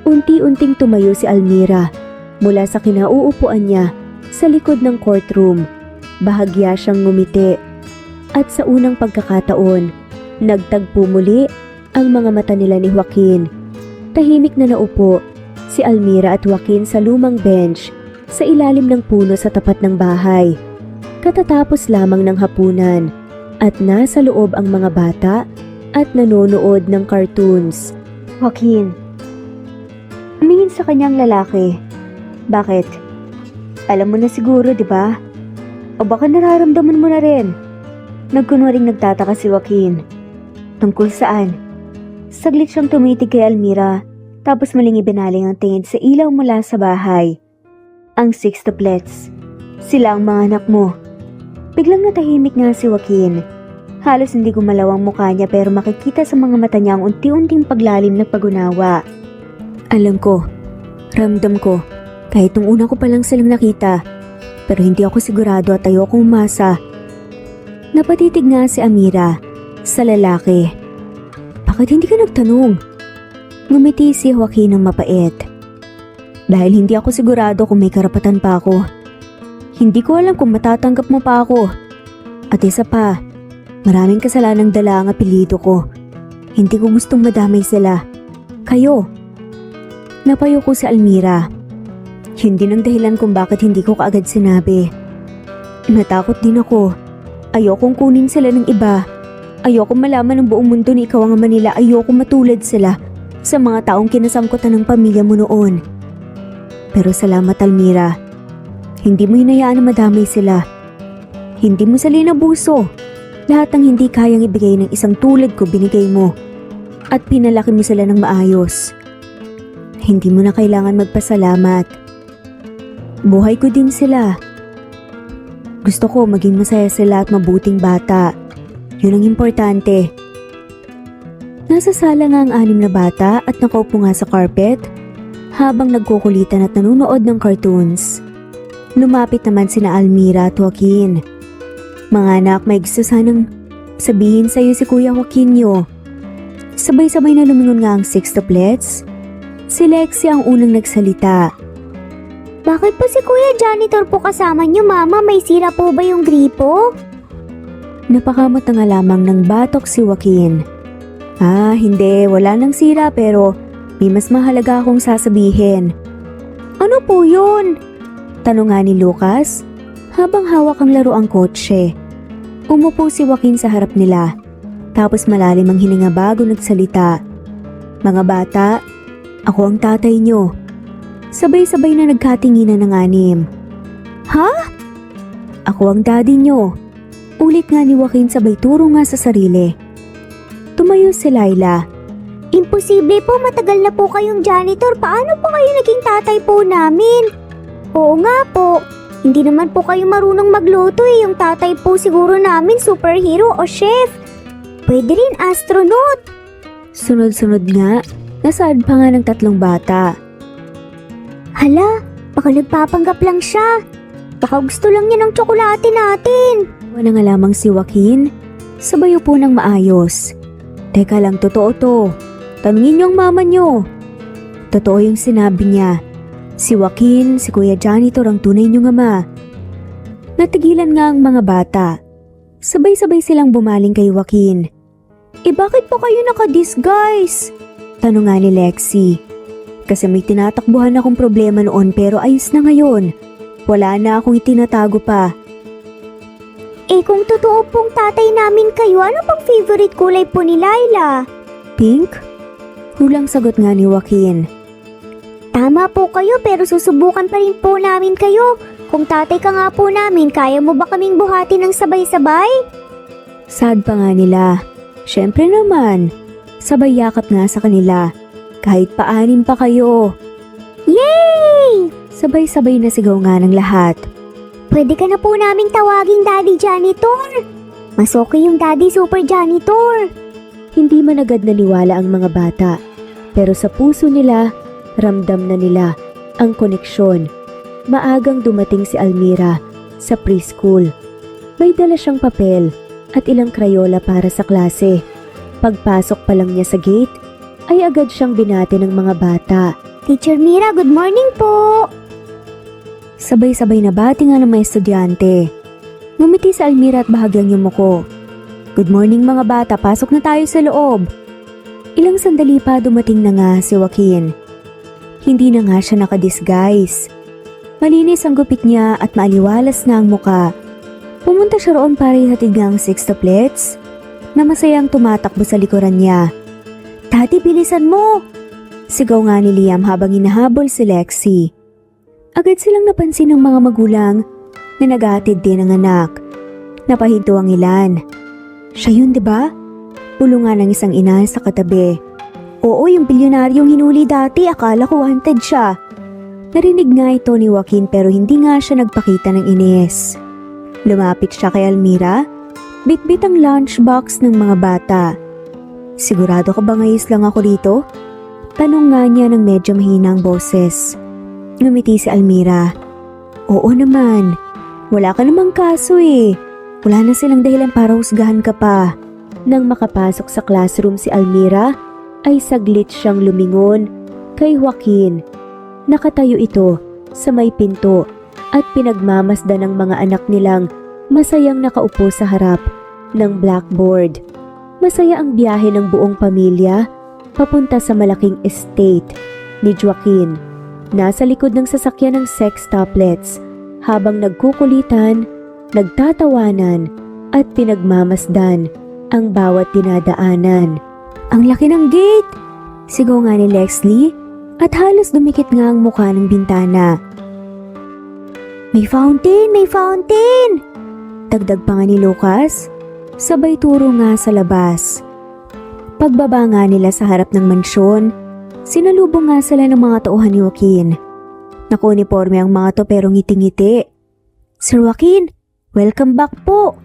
Unti-unting tumayo si Almira mula sa kinauupuan niya sa likod ng courtroom. Bahagya siyang ngumiti at sa unang pagkakataon, nagtagpo muli ang mga mata nila ni Joaquin. Tahimik na naupo si Almira at Joaquin sa lumang bench sa ilalim ng puno sa tapat ng bahay. Katatapos lamang ng hapunan at nasa loob ang mga bata at nanonood ng cartoons. Joaquin, tumingin sa kanyang lalaki. Bakit? Alam mo na siguro, di ba? O baka nararamdaman mo na rin? Nagkunwaring nagtataka si Joaquin. Tungkol saan? Saglit siyang tumitig kay Almira, tapos muling ibinaling ang tingin sa ilaw mula sa bahay. Ang sextuplets. Sila ang mga anak mo. Biglang natahimik nga si Joaquin. Halos hindi gumalaw ang mukha niya pero makikita sa mga mata niya ang unti-unting paglalim na pag-unawa. Alam ko, ramdam ko, kahit nung una ko pa lang silang nakita, pero hindi ako sigurado at ayokong umasa. Napatitig nga si Amira sa lalaki. Bakit hindi ka nagtanong? Ngumiti si Joaquin ng mapait. Dahil hindi ako sigurado kung may karapatan pa ako. Hindi ko alam kung matatanggap mo pa ako. At isa pa, maraming kasalanang dala ang apelyido ko. Hindi ko gustong madamay sila. Kayo, Napayo ko si Almira. Yun din ang dahilan kung bakit hindi ko kaagad sinabi. Natakot din ako. Ayokong kunin sila ng iba. Ayokong malaman ng buong mundo na ikaw ang ama nila. Ayokong matulad sila sa mga taong kinasangkutan ng pamilya mo noon. Pero salamat, Almira. Hindi mo hinayaan na madamay sila. Hindi mo sila inabuso. Lahat ng hindi kayang ibigay ng isang tulad ko binigay mo. At pinalaki mo sila ng maayos. Hindi mo na kailangan magpasalamat. Buhay ko din sila. Gusto ko maging masaya sila at mabuting bata. Yun ang importante. Nasa sala nga ang 6 na bata at nakaupo nga sa carpet habang nagkukulitan at nanonood ng cartoons. Lumapit naman sina Almira at Joaquin. Mga anak, may gusto sanang sabihin sa'yo si Kuya Joaquinyo. Sabay-sabay na lumingon nga ang sextuplets. Si Lexie ang unang nagsalita. Bakit po si Kuya Janitor po kasama niyo, Mama? May sira po ba yung gripo? Napakamot na nga lamang ng batok si Joaquin. Hindi, wala nang sira pero may mas mahalaga akong sasabihin. Ano po yun? Tanong nga ni Lucas habang hawak ang laruang kotse. Umupo si Joaquin sa harap nila, tapos malalim ang hininga bago nagsalita. Mga bata, ako ang tatay nyo. Sabay-sabay na nagkatinginan ng 6. Ha? Ako ang daddy nyo. Ulit nga ni Joaquin sabay turo nga sa sarili. Tumayo si Laila. Imposible po, matagal na po kayong janitor. Paano po kayo naging tatay po namin? Oo nga po. Hindi naman po kayo marunong magluto eh. Yung tatay po siguro namin superhero o chef. Pwede rin astronaut. Sunod-sunod nga, nasaad pa nga ng 3 bata. Hala, baka nagpapanggap lang siya. Baka gusto lang niya ng tsokolate natin. Wala nga lamang si Joaquin. Sabay upo ng maayos. Teka lang, totoo to. Tanungin niyo ang mama niyo. Totoo yung sinabi niya. Si Joaquin, si Kuya Janitor ang tunay niyong ama. Natigilan nga ang mga bata. Sabay-sabay silang bumaling kay Joaquin. Bakit po kayo naka-disguise? Tanong nga ni Lexie. Kasi may tinatakbuhan akong problema noon pero ayos na ngayon. Wala na akong itinatago pa. Kung totoo pong tatay namin kayo, ano pang favorite kulay po ni Laila? Pink? Hulang sagot nga ni Joaquin. Tama po kayo pero susubukan pa rin po namin kayo. Kung tatay ka nga po namin, kaya mo ba kaming buhatin ng sabay-sabay? Sad pa nga nila. Syempre naman. Sabay yakap nga sa kanila. Kahit pa-6 pa kayo. Yay! Sabay-sabay na sigaw nga ng lahat. Pwede ka na po naming tawaging Daddy Janitor. Mas okay yung Daddy Super Janitor. Hindi man agad naniwala ang mga bata. Pero sa puso nila, ramdam na nila ang koneksyon. Maagang dumating si Almira sa preschool. May dala siyang papel at ilang krayola para sa klase. Pagpasok pa lang niya sa gate, ay agad siyang binati ng mga bata. Teacher Mira, good morning po. Sabay-sabay na bati nga ng mga estudyante. Ngumiti si Almira at bahagyang yumuko. Good morning mga bata, pasok na tayo sa loob. Ilang sandali pa dumating na nga si Joaquin. Hindi na nga siya nakadisguise. Malinis ang gupit niya at maaliwalas na ang muka. Pumunta siya roon para ihatid nga ang sextuplets na masayang tumatakbo sa likuran niya. Daddy, bilisan mo! Sigaw nga ni Liam habang hinahabol si Lexie. Agad silang napansin ng mga magulang na naghahatid din ng anak. Napahinto ang ilan. Siya yun, di ba? Bulungan ng isang ina sa katabi. Oo, yung bilyonaryong hinuli dati, akala ko wanted siya. Narinig nga ito ni Joaquin pero hindi nga siya nagpakita ng inis. Lumapit siya kay Almira, bitbit ang lunchbox ng mga bata. Sigurado ka ba ngayos lang ako rito? Tanong nga niya ng medyo mahinang boses. Ngumiti si Almira. Oo naman. Wala ka namang kaso eh. Wala na silang dahilan para husgahan ka pa. Nang makapasok sa classroom si Almira, ay saglit siyang lumingon kay Joaquin. Nakatayo ito sa may pinto at pinagmamasdan ng mga anak nilang masayang nakaupo sa harap ng blackboard. Masaya ang biyahe ng buong pamilya papunta sa malaking estate ni Joaquin. Nasa likod ng sasakyan ng sex toplets habang nagkukulitan, nagtatawanan at pinagmamasdan ang bawat dinadaanan. Ang laki ng gate! Sigaw nga ni Leslie at halos dumikit nga ang mukha ng bintana. May fountain! May fountain! Dagdag pa nga ni Lucas, sabay turo nga sa labas. Pagbaba nga nila sa harap ng mansyon, sinalubong nga sila ng mga tauhan ni Joaquin. Nakuniporme ang mga to pero ngiti-ngiti. Sir Joaquin, welcome back po.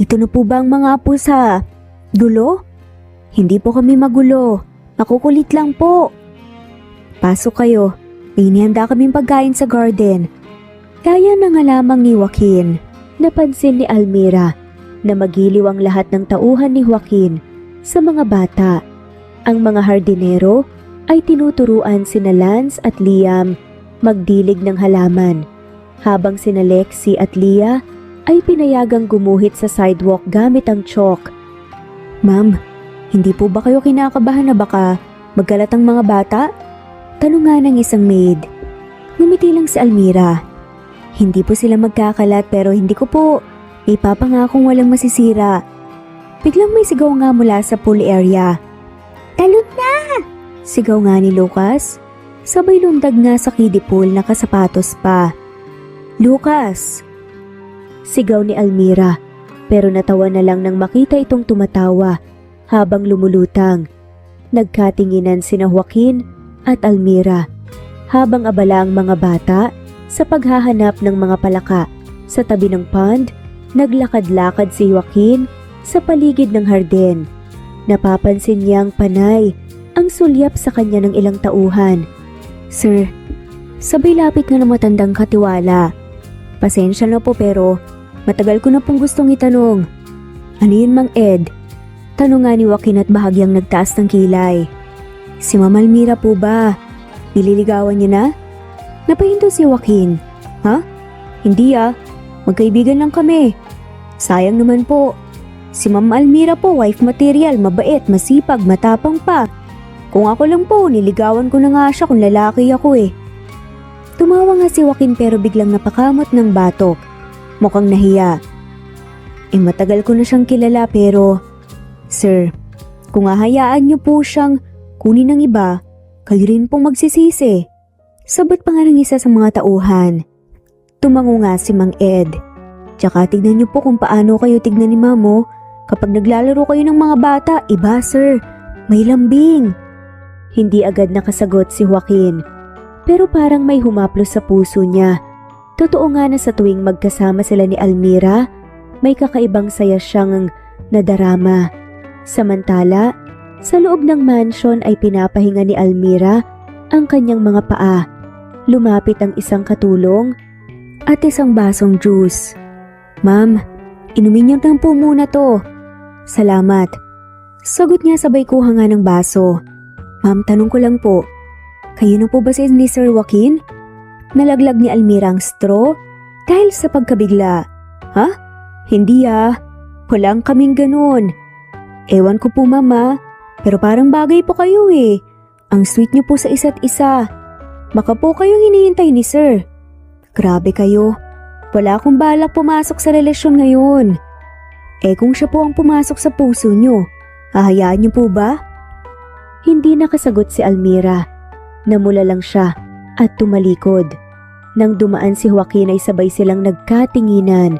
Ito na po ba ang mga apo sa gulo? Hindi po kami magulo. Nakukulit lang po. Pasok kayo. May inihanda kaming pagkain sa garden. Kaya na nga lamang ni Joaquin. Napansin ni Almira na magiliw ang lahat ng tauhan ni Joaquin sa mga bata. Ang mga hardinero ay tinuturuan sina Lance at Liam magdilig ng halaman, habang sina Lexi at Leah ay pinayagang gumuhit sa sidewalk gamit ang chalk. Ma'am, hindi po ba kayo kinakabahan na baka magkalat ang mga bata? Tanong nga ng isang maid. Ngumiti lang si Almira. Hindi po sila magkakalat pero hindi ko po ipapangakong walang masisira. Biglang may sigaw nga mula sa pool area. Talon na! Sigaw nga ni Lucas. Sabay lundag nga sa kiddie pool na kasapatos pa. Lucas! Sigaw ni Almira pero natawa na lang nang makita itong tumatawa habang lumulutang. Nagkatinginan sina Joaquin at Almira habang abala ang mga bata sa paghahanap ng mga palaka. Sa tabi ng pond, naglakad-lakad si Joaquin sa paligid ng hardin. Napapansin niyang panay ang sulyap sa kanya ng ilang tauhan. Sir, sabay lapit nga ng matandang katiwala. Pasensya na po pero matagal ko na pong gustong itanong. Ano yun, Mang Ed? Tanong nga ni Joaquin at bahagyang nagtaas ng kilay. Si Ma'am Almira po ba? Nililigawan niyo na? Napahinto si Joaquin. Ha? Hindi magkaibigan lang kami. Sayang naman po. Si Ma'am Almira po, wife material, mabait, masipag, matapang pa. Kung ako lang po, niligawan ko na nga siya kung lalaki ako eh. Tumawa nga si Joaquin pero biglang napakamot ng batok. Mukhang nahiya. Matagal ko na siyang kilala pero... Sir, kung hahayaan niyo po siyang kunin ng iba, kayo rin pong magsisisi. Sabat pa nga ng isa sa mga tauhan. Tumango nga si Mang Ed. Tsaka tignan niyo po kung paano kayo tignan ni Mamo kapag naglalaro kayo ng mga bata. Iba sir, may lambing. Hindi agad nakasagot si Joaquin. Pero parang may humaplos sa puso niya. Totoo nga na sa tuwing magkasama sila ni Almira, may kakaibang saya siyang nadarama. Samantala, sa loob ng mansion ay pinapahinga ni Almira ang kanyang mga paa. Lumapit ang isang katulong at isang basong juice. Ma'am, inumin niyo lang po muna to. Salamat. Sagot niya sabay kuha nga ng baso. Ma'am, tanong ko lang po, kayo na po ba ni Sir Joaquin? Nalaglag ni Almira ang straw dahil sa pagkabigla. Ha? Hindi walang kaming ganun. Ewan ko po mama, pero parang bagay po kayo eh. Ang sweet niyo po sa isa't isa. Baka po kayong hinihintay ni Sir. Grabe kayo. Wala akong balak pumasok sa relasyon ngayon. Kung siya po ang pumasok sa puso niyo, hahayaan niyo po ba? Hindi nakasagot si Almira. Namula lang siya at tumalikod. Nang dumaan si Joaquin ay sabay silang nagkatinginan.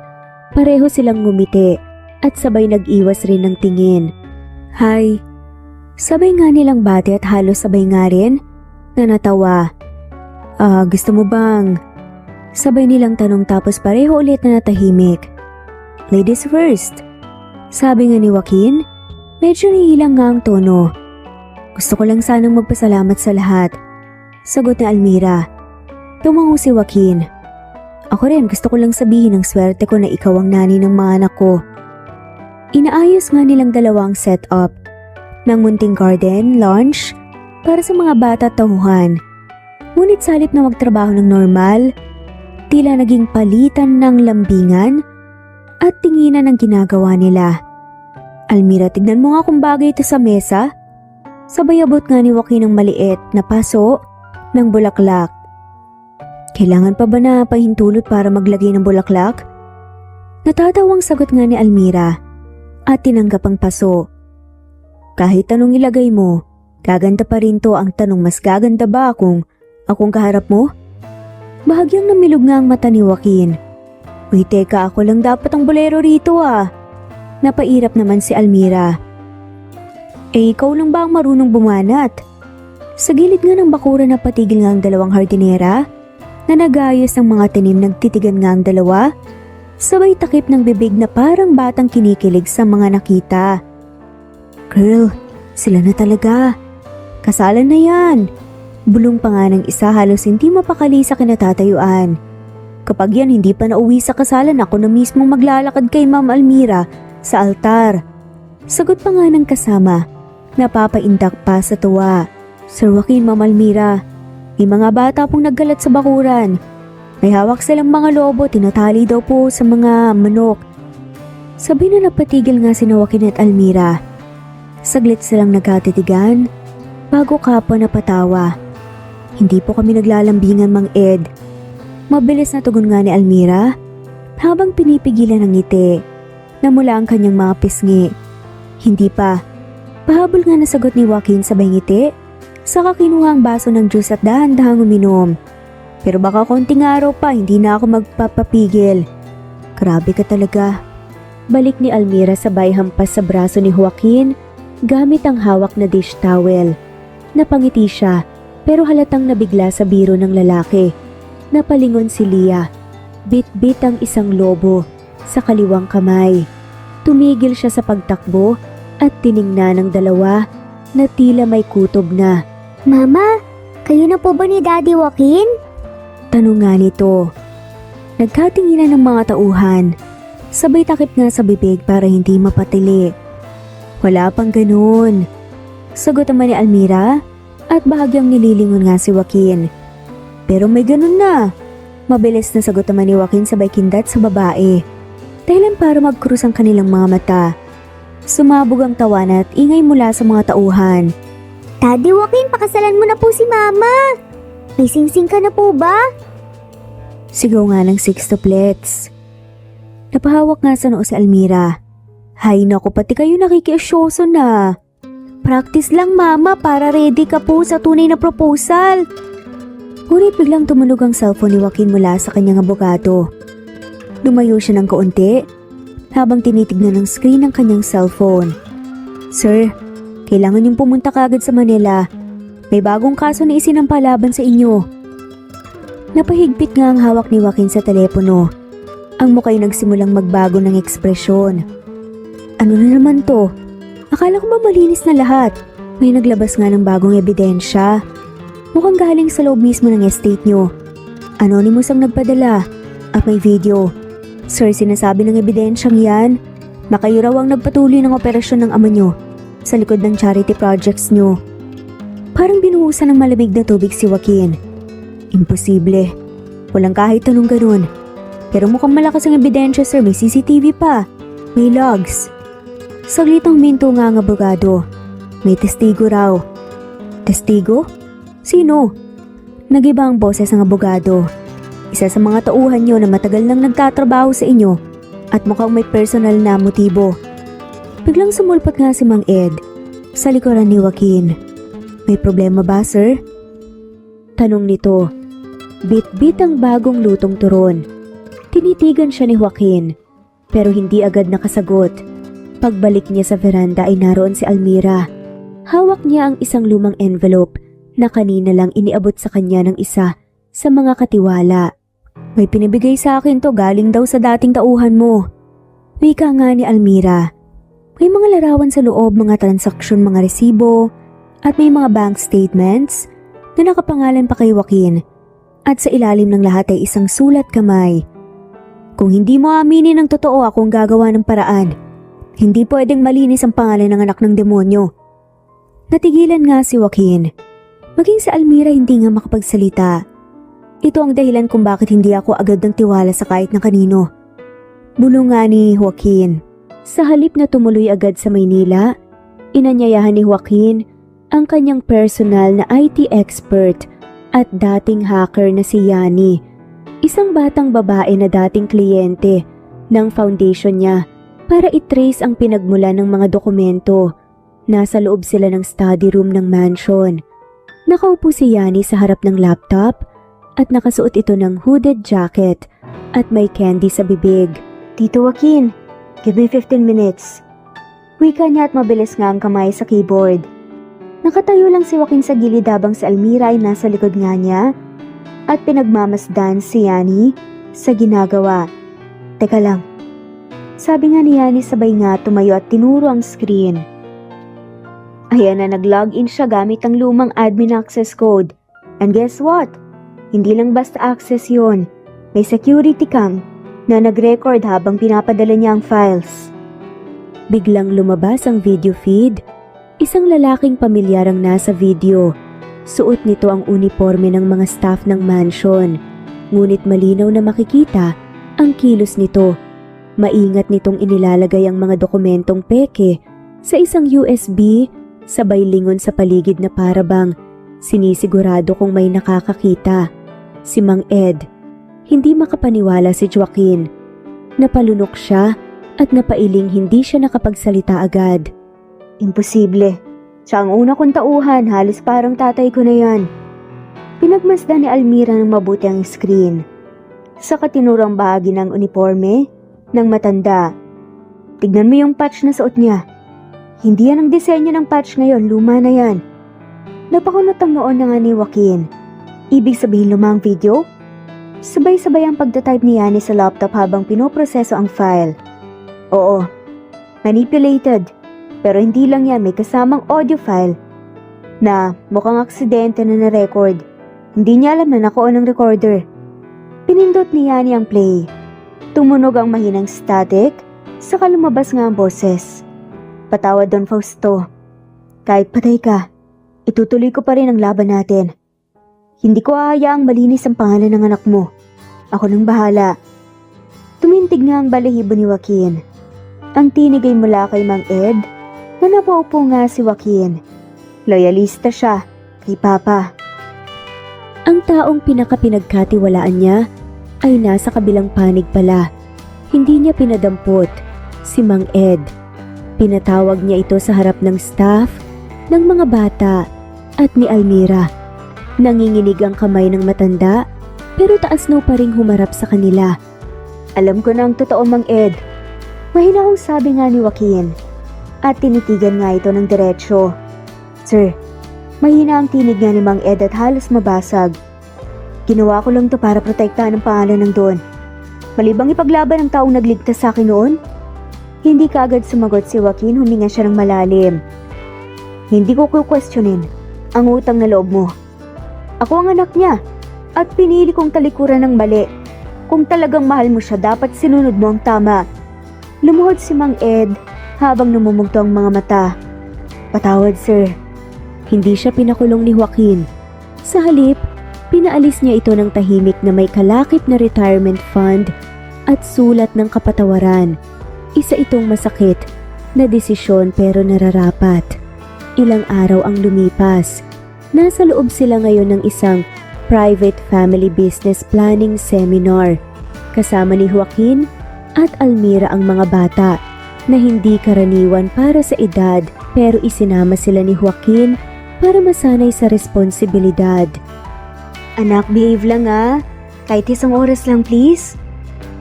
Pareho silang ngumiti at sabay nag-iwas rin ng tingin. Hi. Sabay nga nilang bati at halos sabay nga rin na natawa. Gusto mo bang? Sabay nilang tanong tapos pareho ulit na natahimik. Ladies first. Sabi nga ni Joaquin, medyo nihilang nga ang tono. Gusto ko lang sanang magpasalamat sa lahat. Sagot ni Almira. Tumango si Joaquin. Ako rin gusto ko lang sabihin ng swerte ko na ikaw ang nani ng mga anak ko. Inaayos nga nilang dalawang setup ng munting garden, lunch, para sa mga bata at tauhan. Ngunit sa halip na magtrabaho ng normal, tila naging palitan ng lambingan at tinginan ang ginagawa nila. Almira, tignan mo nga kung bagay ito sa mesa. Sabay abot nga ni Joaquin ng maliit na paso ng bulaklak. Kailangan pa ba na pahintulot para maglagay ng bulaklak? Natatawang sagot nga ni Almira at tinanggap ang paso. Kahit tanong ilagay mo, gaganda pa rin to. Ang tanong, mas gaganda ba kung akong kaharap mo? Bahagyang namilog nga ang mata ni Joaquin. Uy, teka, ako lang dapat ang bolero rito ah. Napairap naman si Almira. Ikaw lang ba ang marunong bumanat? Sa gilid nga ng bakuran na patigil nga ang dalawang hardinera na nagayos ng mga tanim, nagtitigan nga ang dalawa. Sabay takip ng bibig na parang batang kinikilig sa mga nakita. Girl, sila na talaga. Kasalan na yan. Bulong pa nga ng isa, halos hindi mapakali sa kinatatayuan. Kapag yan hindi pa nauwi sa kasalan, ako na mismo maglalakad kay Ma'am Almira sa altar. Sagot pa nga ng kasama, napapaindak pa sa tuwa. Sir Joaquin, Ma'am Almira, may mga bata pong naggalat sa bakuran. May hawak silang mga lobo, tinatali daw po sa mga manok. Sabi na napatigil nga si Joaquin at Almira. Saglit silang nagkatitigan bago kapwa napatawa. Hindi po kami naglalambingan, Mang Ed. Mabilis na tugon nga ni Almira habang pinipigilan ng ngiti na mula ang kanyang mga pisngi. Hindi pa. Pahabol nga na sagot ni Joaquin sabay ngiti. Saka kinuha ang baso ng juice at dahan-dahang uminom. Pero baka konting araw pa, hindi na ako magpapapigil. Grabe ka talaga. Balik ni Almira sabay hampas sa braso ni Joaquin gamit ang hawak na dish towel. Napangiti siya pero halatang nabigla sa biro ng lalaki. Napalingon si Lia. Bit-bit ang isang lobo sa kaliwang kamay. Tumigil siya sa pagtakbo at tiningnan ng dalawa na tila may kutob na. Mama, kayo na po ba ni Daddy Joaquin? Tanong nga nito. Nagkatinginan ng mga tauhan. Sabay takip nga sa bibig para hindi mapatili. Wala pang ganun. Sagot naman ni Almira at bahagyang nililingon nga si Joaquin. Pero may ganun na. Mabilis na sagot naman ni Joaquin sabay kindat sa babae. Dahilan para magkrus ang kanilang mga mata. Sumabog ang tawanan at ingay mula sa mga tauhan. Daddy Joaquin, pakasalan mo na po si Mama. May singsing ka na po ba? Sigaw nga ng sextuplets. Napahawak nga sa noo si Almira. Hay naku, pati kayo nakikiasyoso na. Practice lang Mama para ready ka po sa tunay na proposal. Ngunit biglang tumunog ang cellphone ni Joaquin mula sa kanyang abogado. Lumayo siya ng kaunti habang tinitignan ng screen ng kanyang cellphone. Sir, kailangan niyong pumunta kaagad sa Manila. May bagong kaso na isinampalaban sa inyo. Napahigpit nga ang hawak ni Joaquin sa telepono. Ang mukha'y nagsimulang magbago ng ekspresyon. Ano na naman to? Akala ko ba malinis na lahat? May naglabas nga ng bagong ebidensya. Mukhang galing sa loob mismo ng estate nyo. Anonymous ang nagpadala at may video. Sir, sinasabi ng ebidensyang yan na kayo raw ang nagpatuloy ng operasyon ng ama nyo sa likod ng charity projects nyo. Parang binuhusan ng malamig na tubig si Joaquin. Imposible. Walang kahit anong ganun. Pero mukhang malakas ang ebidensya, sir. May CCTV pa. May logs. Saglitang minto nga ang abogado. May testigo raw. Testigo? Sino? Nagiba ang boses ng abogado. Isa sa mga tauhan nyo na matagal nang nagtatrabaho sa inyo at mukhang may personal na motibo. Biglang sumulpat nga si Mang Ed sa likuran ni Joaquin. May problema ba, sir? Tanong nito. Bit-bit ang bagong lutong turon. Tinitigan siya ni Joaquin, pero hindi agad nakasagot. Pagbalik niya sa veranda ay naroon si Almira. Hawak niya ang isang lumang envelope na kanina lang iniabot sa kanya ng isa sa mga katiwala. May pinibigay sa akin to, galing daw sa dating tauhan mo. Wika nga ni Almira. May mga larawan sa loob, mga transaksyon, mga resibo, at may mga bank statements na nakapangalan pa kay Joaquin. At sa ilalim ng lahat ay isang sulat kamay. Kung hindi mo aminin ang totoo, akong gagawa ng paraan. Hindi pwedeng malinis ang pangalan ng anak ng demonyo. Natigilan nga si Joaquin. Maging si Almira hindi nga makapagsalita. Ito ang dahilan kung bakit hindi ako agad ng tiwala sa kahit na kanino. Bulong nga ni Joaquin. Sa halip na tumuloy agad sa Maynila, inanyayahan ni Joaquin ang kanyang personal na IT expert at dating hacker na si Yani, isang batang babae na dating kliyente ng foundation niya para i-trace ang pinagmula ng mga dokumento. Nasa loob sila ng study room ng mansion. Nakaupo si Yani sa harap ng laptop at nakasuot ito ng hooded jacket at may candy sa bibig. Tito Joaquin, give me 15 minutes. Wika niya at mabilis nga ang kamay sa keyboard. Nakatayo lang si Joaquin sa gilid habang si Almira ay nasa likod nga niya at pinagmamasdan si Yani sa ginagawa. Teka lang. Sabi nga ni Yani sabay nga tumayo at tinuro ang screen. Ayan na nag-login siya gamit ang lumang admin access code. And guess what? Hindi lang basta access yon. May security cam na nag-record habang pinapadala niya ang files. Biglang lumabas ang video feed. Isang lalaking pamilyar ang nasa video. Suot nito ang uniforme ng mga staff ng mansion. Ngunit malinaw na makikita ang kilos nito. Maingat nitong inilalagay ang mga dokumentong peke sa isang USB, sabay lingon sa paligid na parabang sinisigurado kung may nakakakita. Si Mang Ed. Hindi makapaniwala si Joaquin. Napalunok siya at napailing hindi siya nakapagsalita agad. Imposible. Siya ang una kong tauhan, halos parang tatay ko na yan. Pinagmasdan ni Almira ng mabuti ang screen. Sa katinurang bahagi ng uniforme ng matanda. Tignan mo yung patch na suot niya. Hindi yan ang disenyo ng patch ngayon, luma na yan. Napakunot ang noon na nga ni Joaquin. Ibig sabihin lumang video? Sabay-sabay ang pagtatype ni Yani sa laptop habang pinoproseso ang file. Oo, manipulated. Pero hindi lang yan, may kasamang audio file na mukhang aksidente na na-record. Hindi niya alam na naka-on ang recorder. Pinindot ni Yani ang play. Tumunog ang mahinang static, saka lumabas nga ang boses. Patawad Don Fausto. Kahit patay ka, itutuloy ko pa rin ang laban natin. Hindi ko hahayaang malinis ang pangalan ng anak mo. Ako nang bahala. Tumintig nga ang balahibo ni Joaquin. Ang tinig ay mula kay Mang Ed na napaupo nga si Joaquin. Loyalista siya kay Papa. Ang taong pinakapinagkatiwalaan niya ay nasa kabilang panig pala. Hindi niya pinadampot si Mang Ed. Pinatawag niya ito sa harap ng staff, ng mga bata at ni Almira. Nanginginig ang kamay ng matanda pero taas-no pa ring humarap sa kanila. Alam ko na ang totoo, Mang Ed. Mahinahong sabi nga ni Joaquin at tinitigan nga ito ng diretsyo. Sir, mahina ang tinig nga ni Mang Ed at halos mabasag. Ginawa ko lang to para protektahan ang pangalan ng Don. Malibang ipaglaban ang taong nagligtas sa akin noon. Hindi kaagad sumagot si Joaquin, huminga siya ng malalim. Hindi ko questionin ang utang na loob mo. Ako ang anak niya at pinili kong talikuran ng mali. Kung talagang mahal mo siya, dapat sinunod mo ang tama. Lumuhod si Mang Ed habang namumugto ang mga mata. Patawad, sir. Hindi siya pinakulong ni Joaquin. Sa halip, pinaalis niya ito ng tahimik na may kalakip na retirement fund at sulat ng kapatawaran. Isa itong masakit na desisyon pero nararapat. Ilang araw ang lumipas. Nasa loob sila ngayon ng isang private family business planning seminar. Kasama ni Joaquin at Almira ang mga bata na hindi karaniwan para sa edad pero isinama sila ni Joaquin para masanay sa responsibilidad. Anak, behave lang Kahit isang oras lang please.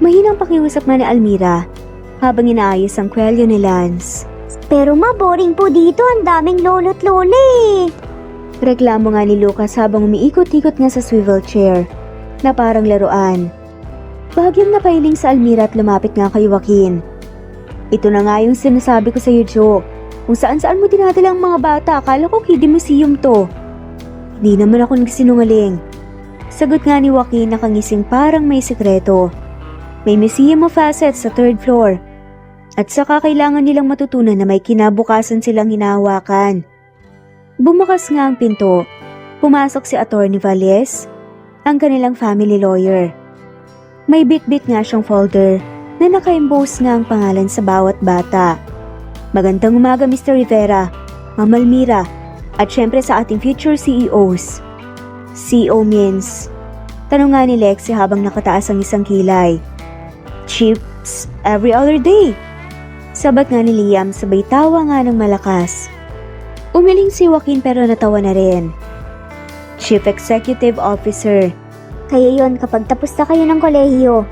Mahinang pakiusap nga ni Almira habang inaayos ang kwelyo ni Lance. Pero boring po dito, ang daming lolo't lola Reklamo nga ni Lucas habang umiikot-ikot nga sa swivel chair na parang laruan. Bahagyang napailing sa Almira at lumapit nga kay Joaquin. Ito na nga yung sinasabi ko sa iyo, Joe. Kung saan-saan mo dinadala ang mga bata, akala ko kiddie museum to. Hindi naman ako nagsinungaling. Sagot nga ni Joaquin nakangising parang may sekreto. May museum of assets sa 3rd floor. At saka kailangan nilang matutunan na may kinabukasan silang hinahawakan. Bumukas nga ang pinto. Pumasok si Attorney Valles, ang kanilang family lawyer. May bit-bit nga siyang folder na naka-emboss nga ang pangalan sa bawat bata. Magandang umaga, Mr. Rivera, Ma'am Almira, at syempre sa ating future CEOs. CO means? Tanong nga ni Lexie habang nakataas ang isang kilay. Chips every other day. Sabat nga ni Liam sabay tawa nga ng malakas. Umiling si Joaquin pero natawa na rin. Chief Executive Officer. Kaya yon kapag tapos na kayo ng kolehiyo.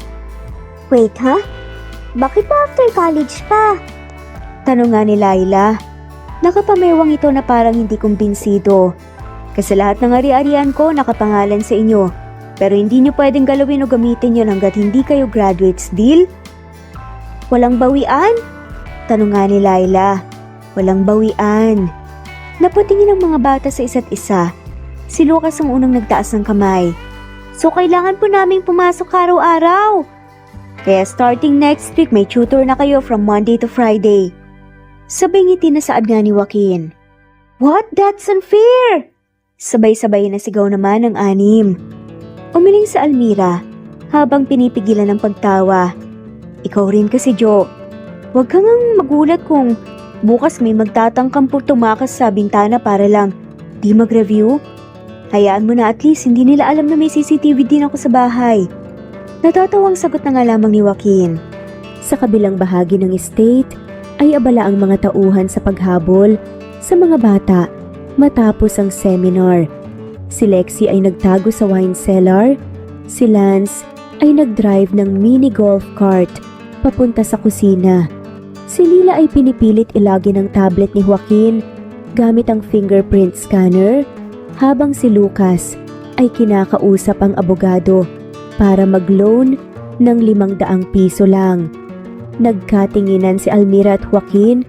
Wait, ha? Bakit pa after college pa? Tanong nga ni Laila. Nakapamewang ito na parang hindi kumbinsido. Kasi lahat ng ari-arian ko nakapangalan sa inyo. Pero hindi nyo pwedeng galawin o gamitin yun hanggat hindi kayo graduates, deal? Walang bawian? Tanong nga ni Laila. Walang bawian. Napatingin ang mga bata sa isa't isa. Si Lucas ang unang nagtaas ng kamay. So kailangan po naming pumasok araw-araw. Kaya starting next week may tutor na kayo from Monday to Friday. Sabay ngiti na saad nga ni Joaquin. What? That's unfair! Sabay-sabay na sigaw naman ang anim. Umiling sa Almira habang pinipigilan ng pagtawa. Ikaw rin kasi, Jo. Huwag kang magulat kung bukas may magtatangkang tumakas sa bintana para lang di mag-review. Hayaan mo na, at least hindi nila alam na may CCTV din ako sa bahay. Natatawang sagot na nga lamang ni Joaquin. Sa kabilang bahagi ng estate ay abala ang mga tauhan sa paghabol sa mga bata matapos ang seminar. Si Lexie ay nagtago sa wine cellar, si Lance ay nagdrive ng mini golf cart papunta sa kusina. Si Lila ay pinipilit ilagin ang tablet ni Joaquin gamit ang fingerprint scanner habang si Lucas ay kinakausap ang abogado para mag-loan ng 500 piso lang. Nagkatinginan si Almira at Joaquin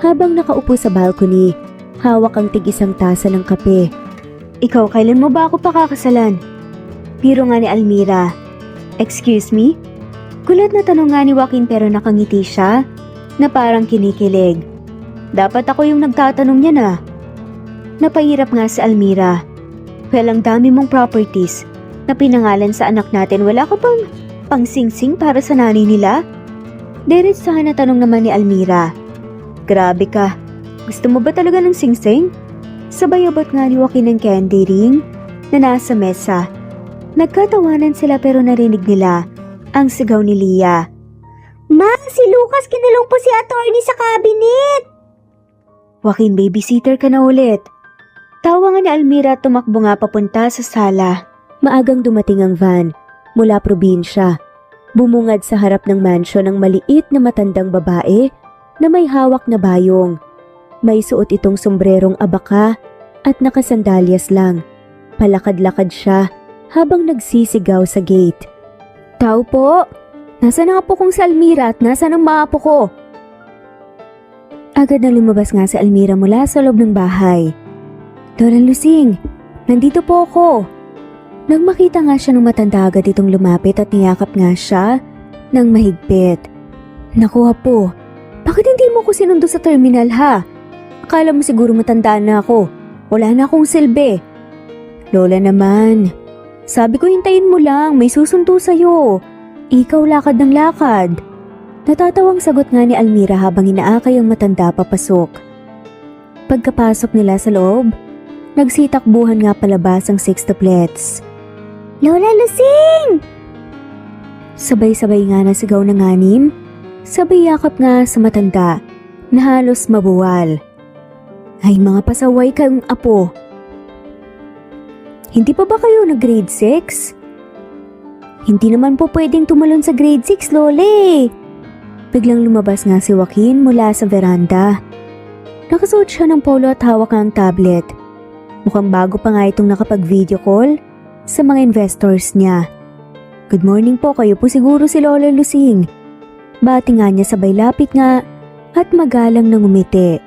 habang nakaupo sa balcony, hawak ang tig-isang tasa ng kape. Ikaw, kailan mo ba ako pakakasalan? Piro nga ni Almira. Excuse me? Gulat na tanong nga ni Joaquin pero nakangiti siya na parang kinikilig. Dapat ako yung nagtatanong niya na. Napahirap nga si Almira. Well, ang dami mong properties na pinangalan sa anak natin, wala ka bang pang-sing-sing para sa nanay nila? Diretsahan na tanong naman ni Almira. Grabe ka. Gusto mo ba talaga ng sing-sing? Sabay abot nga ni Joaquin ng candy ring na nasa mesa. Nagkatawanan sila pero narinig nila ang sigaw ni Lia. Ma, si Lucas kinulong po si attorney sa cabinet. Joaquin, babysitter ka na ulit. Tawa nga ni Almira at tumakbo nga papunta sa sala. Maagang dumating ang van mula probinsya. Bumungad sa harap ng mansyon ng maliit na matandang babae na may hawak na bayong. May suot itong sombrerong abaka at nakasandalyas lang. Palakad-lakad siya habang nagsisigaw sa gate. Tao po! Nasaan ang apo kong si Almira at nasaan ang mga apo ko? Agad na lumabas nga si Almira mula sa loob ng bahay. Lola Lusing, nandito po ako. Nang makita nga siya ng matanda agad itong lumapit at niyakap nga siya ng mahigpit. Naku apo, bakit hindi mo ko sinundo sa terminal ha? Akala mo siguro matandaan na ako. Wala na akong silbi. Lola naman, sabi ko hintayin mo lang, may susundo sa'yo. Ikaw lakad ng lakad. Natatawang sagot nga ni Almira habang inaakay ang matanda papasok. Pagkapasok nila sa loob, nagsitakbuhan nga palabas ang sextuplets. Lola Lusing! Sabay-sabay nga nasigaw ng anim, sabay yakap nga sa matanda na halos mabuwal. Ay mga pasaway kang apo. Hindi pa ba kayo nag-grade 6? Hindi naman po pwedeng tumalon sa grade 6, Lole. Biglang lumabas nga si Joaquin mula sa veranda. Nakasuot siya ng polo at hawak ang tablet. Mukhang bago pa nga itong nakapag-video call sa mga investors niya. Good morning po, kayo po siguro si Lola Lusing. Bati nga niya sabay lapit nga at magalang nang umiti.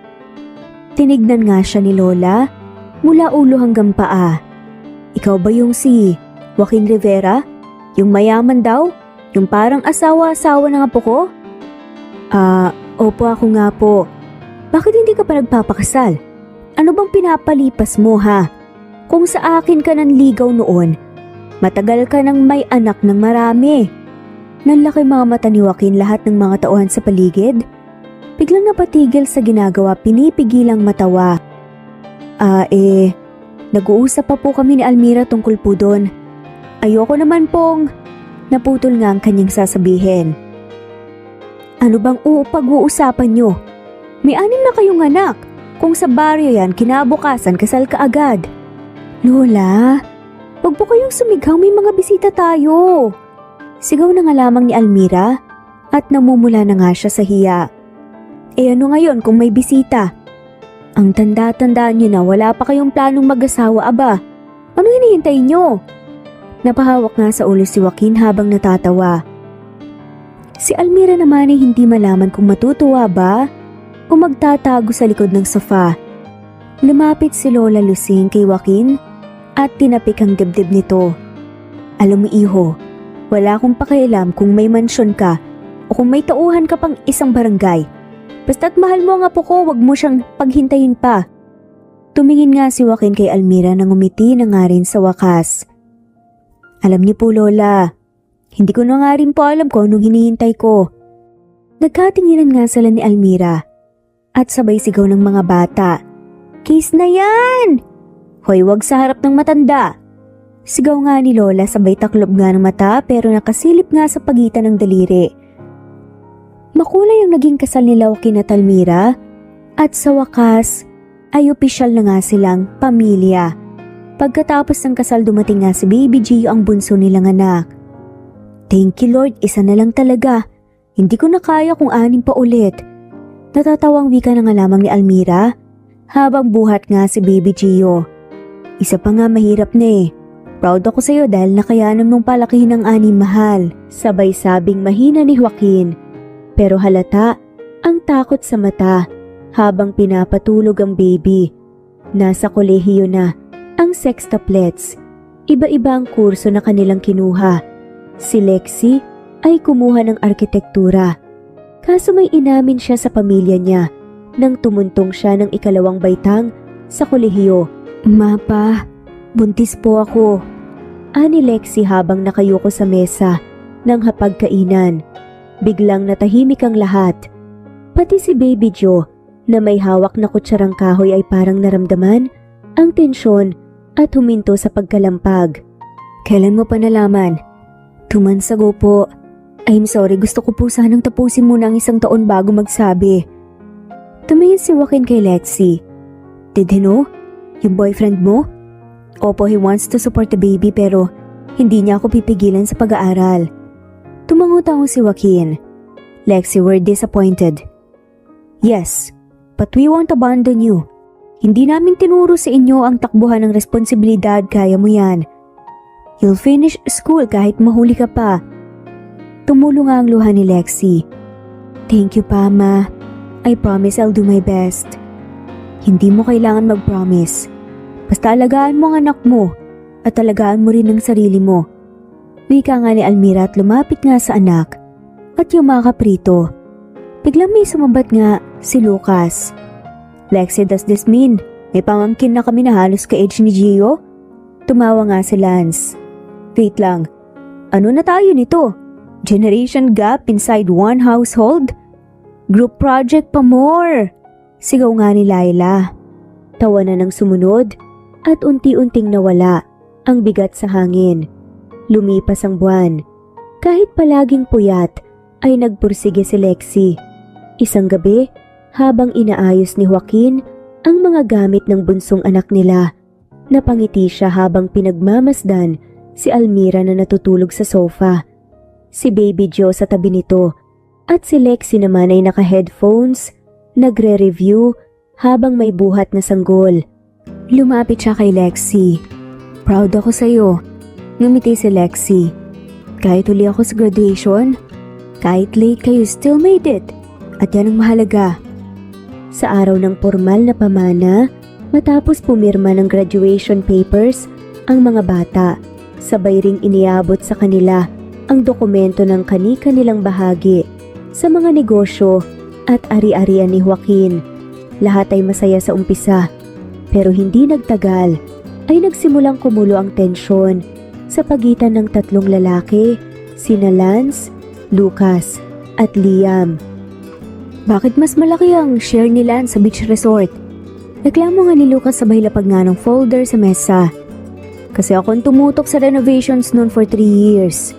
Tinignan nga siya ni Lola mula ulo hanggang paa. Ikaw ba yung si Joaquin Rivera? Yung mayaman daw? Yung parang asawa-asawa ng apo ko? Opo ako nga po. Bakit hindi ka pa nagpapakasal? Ano bang pinapalipas mo ha? Kung sa akin ka nanligaw noon, matagal ka nang may anak ng marami. Nanlaki mga mata ni Joaquin lahat ng mga tauhan sa paligid. Biglang napatigil sa ginagawa, pinipigilang matawa. Nag-uusap pa po kami ni Almira tungkol po doon. Ayoko naman pong... Naputol nga ang kanyang sasabihin. Ano bang pag-uusapan nyo? May 6 na kayong anak. Kung sa baryo yan, kinabukasan kasal ka agad. Lola, wag po kayong sumigaw, may mga bisita tayo. Sigaw na nga lamang ni Almira at namumula na nga siya sa hiya. Ano ngayon kung may bisita? Ang tanda-tandaan nyo na wala pa kayong planong mag-asawa, aba. Ano hinihintay nyo? Napahawak nga sa ulo si Joaquin habang natatawa. Si Almira naman ay hindi malaman kung matutuwa ba o magtatago sa likod ng sofa. Lumapit si Lola Lucing kay Joaquin at tinapik ang dibdib nito. Alam mo iho, wala akong pakialam kung may mansyon ka o kung may tauhan ka pang isang barangay. Basta't mahal mo ang apo ko, wag mo siyang paghintayin pa. Tumingin nga si Joaquin kay Almira nang ngumiti na nga rin sa wakas. Alam niyo po Lola, hindi ko na nga rin po alam kung anong hinihintay ko. Nagkatinginan nga sila ni Almira at sabay sigaw ng mga bata. Kiss na yan! Hoy, wag sa harap ng matanda. Sigaw nga ni Lola sabay taklob nga ng mata pero nakasilip nga sa pagitan ng daliri. Makulay ang naging kasal nila Joaquin at Almira at sa wakas ay opisyal na nga silang pamilya. Pagkatapos ng kasal dumating nga si Baby Gio ang bunso nilang anak. Thank you Lord, isa na lang talaga. Hindi ko na kaya kung 6 pa ulit. Natatawang wika na nga lamang ni Almira habang buhat nga si Baby Gio. Isa pa nga mahirap na eh. Proud ako sa'yo dahil nakayanan mong palakihin ang 6 mahal. Sabay sabing mahina ni Joaquin. Pero halata ang takot sa mata habang pinapatulog ang baby. Nasa kolehiyo na ang sextuplets. Iba-iba ang kurso na kanilang kinuha. Si Lexie ay kumuha ng arkitektura. Kaso may inamin siya sa pamilya niya nang tumuntong siya ng 2 baitang sa kolehiyo. Mapa, buntis po ako. Ani Lexie habang nakayuko sa mesa ng hapagkainan. Biglang natahimik ang lahat. Pati si Baby Gio na may hawak na kutsarang kahoy ay parang naramdaman ang tensyon at huminto sa pagkalampag. Kailan mo pa nalaman? 2 months ago po. I'm sorry, gusto ko po sanang tapusin muna ang 1 taon bago magsabi. Tumingin si Joaquin kay Lexie. Did he know? Yung boyfriend mo? Opo, he wants to support the baby pero hindi niya ako pipigilan sa pag-aaral. Tumango-tango si Joaquin. Lexie, we're disappointed. Yes, but we won't abandon you. Hindi namin tinuro sa inyo ang takbuhan ng responsibilidad, kaya mo yan. You'll finish school kahit mahuli ka pa. Tumulo nga ang luha ni Lexie. Thank you pa, Ma. I promise I'll do my best. Hindi mo kailangan mag-promise. Basta alagaan mo ang anak mo at alagaan mo rin ang sarili mo. Wika nga ni Almira at lumapit nga sa anak at yumakap rito. Biglang may sumabat nga si Lucas. Lexie, does this mean may pamangkin na kami na halos ka-age ni Gio? Tumawa nga si Lance. Wait lang, ano na tayo nito? Generation gap inside one household? Group project pa more! Sigaw nga ni Laila. Tawa na ng sumunod at unti-unting nawala ang bigat sa hangin. Lumipas ang buwan. Kahit palaging puyat ay nagpursige si Lexie. Isang gabi, habang inaayos ni Joaquin ang mga gamit ng bunsong anak nila, napangiti siya habang pinagmamasdan si Almira na natutulog sa sofa. Si Baby Gio sa tabi nito at si Lexie naman ay naka-headphones, nagre-review habang may buhat na sanggol. Lumapit siya kay Lexie. Proud ako sa'yo. Ngumiti si Lexie. Kahit huli ako sa graduation, kahit late kayo, still made it. At yan ang mahalaga. Sa araw ng formal na pamana, matapos pumirma ng graduation papers, ang mga bata, sabay ring iniabot sa kanila ang dokumento ng kani-kanilang bahagi sa mga negosyo at ari-arian ni Joaquin. Lahat ay masaya sa umpisa, pero hindi nagtagal ay nagsimulang kumulo ang tensyon sa pagitan ng 3 lalaki, sina Lance, Lucas at Liam. Bakit mas malaki ang share ni Lance sa beach resort? Reklamo nga ni Lucas sabay lapag nga ng folder sa mesa. Kasi akong tumutok sa renovations noon for 3 years.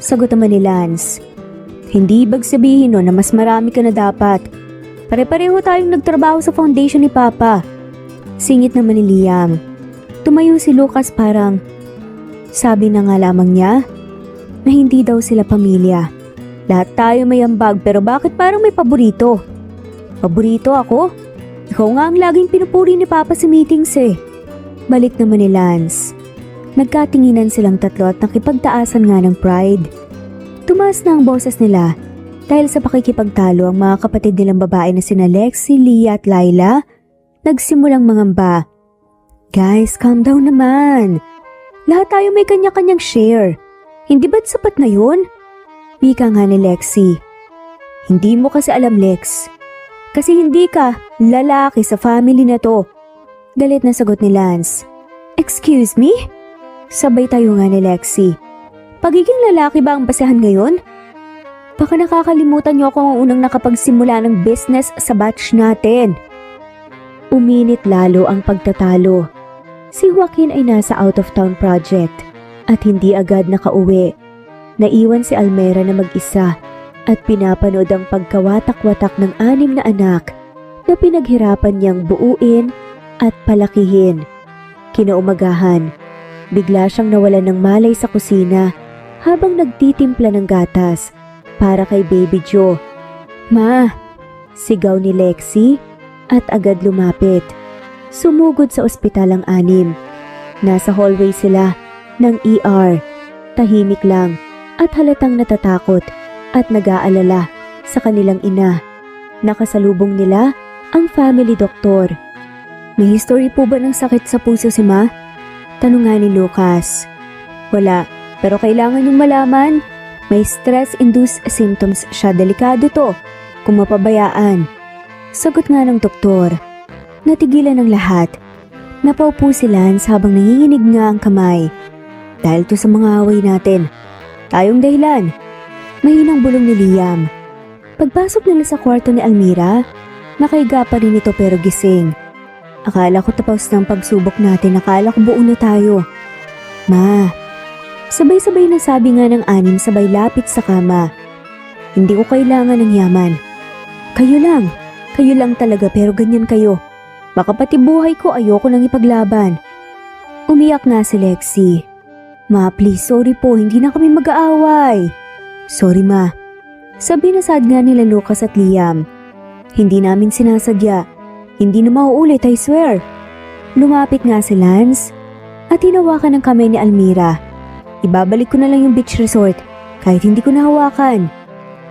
Sagot naman ni Lance. Hindi ibig sabihin no na mas marami ka na dapat. Pare-pareho tayong nagtrabaho sa foundation ni Papa. Singit naman ni Liam. Tumayo si Lucas parang sabi na nga lamang niya na hindi daw sila pamilya. Lahat tayo may ambag pero bakit parang may paborito? Paborito ako? Ikaw nga ang laging pinupuri ni Papa sa meetings eh. Balik naman ni Lance. Nagkatinginan silang tatlo at nakipagtaasan nga ng pride. Tumaas na ang boses nila dahil sa pakikipagtalo ang mga kapatid nilang babae na sina Lexi, Leah at Laila nagsimulang mangamba. Guys, calm down naman. Lahat tayo may kanya-kanyang share. Hindi ba't sapat na yun? Wika nga ni Lexi. Hindi mo kasi alam, Lex. Kasi hindi ka lalaki sa family na to. Galit na sagot ni Lance. Excuse me? Sabay tayo nga ni Lexi. Pagiging lalaki ba ang basehan ngayon? Baka nakakalimutan niyo ako ang unang nakapagsimula ng business sa batch natin. Uminit lalo ang pagtatalo. Si Joaquin ay nasa out-of-town project at hindi agad nakauwi. Naiwan si Almera na mag-isa at pinapanood ang pagkawatak-watak ng 6 na anak na pinaghirapan niyang buuin at palakihin. Kinaumagahan, bigla siyang nawalan ng malay sa kusina habang nagtitimpla ng gatas para kay Baby Joe. Ma! Sigaw ni Lexi at agad lumapit. Sumugod sa ospital ang 6. Nasa hallway sila ng ER. Tahimik lang at halatang natatakot at nag-aalala sa kanilang ina. Nakasalubong nila ang family doctor. May history po ba ng sakit sa puso si Ma? Tanong nga ni Lucas. Wala, pero kailangan niyong malaman. May stress-induced symptoms siya. Delikado to kung mapabayaan. Sagot nga ng doktor. Natigilan ng lahat. Napaupo si Lance habang nanginginig nga ang kamay. Dahil to sa mga away natin. Tayong dahilan. Mahinang bulong ni Liam. Pagpasok nila sa kwarto ni Almira, nakaiga pa rin ito pero gising. Akala ko tapos ng pagsubok natin. Akala ko buo na tayo. Ma, sabay-sabay na sabi nga ng 6 sabay lapit sa kama. Hindi ko kailangan ng yaman. Kayo lang talaga pero ganyan kayo. Baka pati buhay ko ayoko nang ipaglaban. Umiyak nga si Lexi. Ma, please, sorry po, hindi na kami mag-aaway. Sorry ma. Sabi na sad nga nila Lucas at Liam. Hindi namin sinasadya. Hindi na mauulit, I swear. Lumapit nga si Lance at hinawakan ng kamay ni Almira. Ibabalik ko na lang yung beach resort kahit hindi ko nahawakan.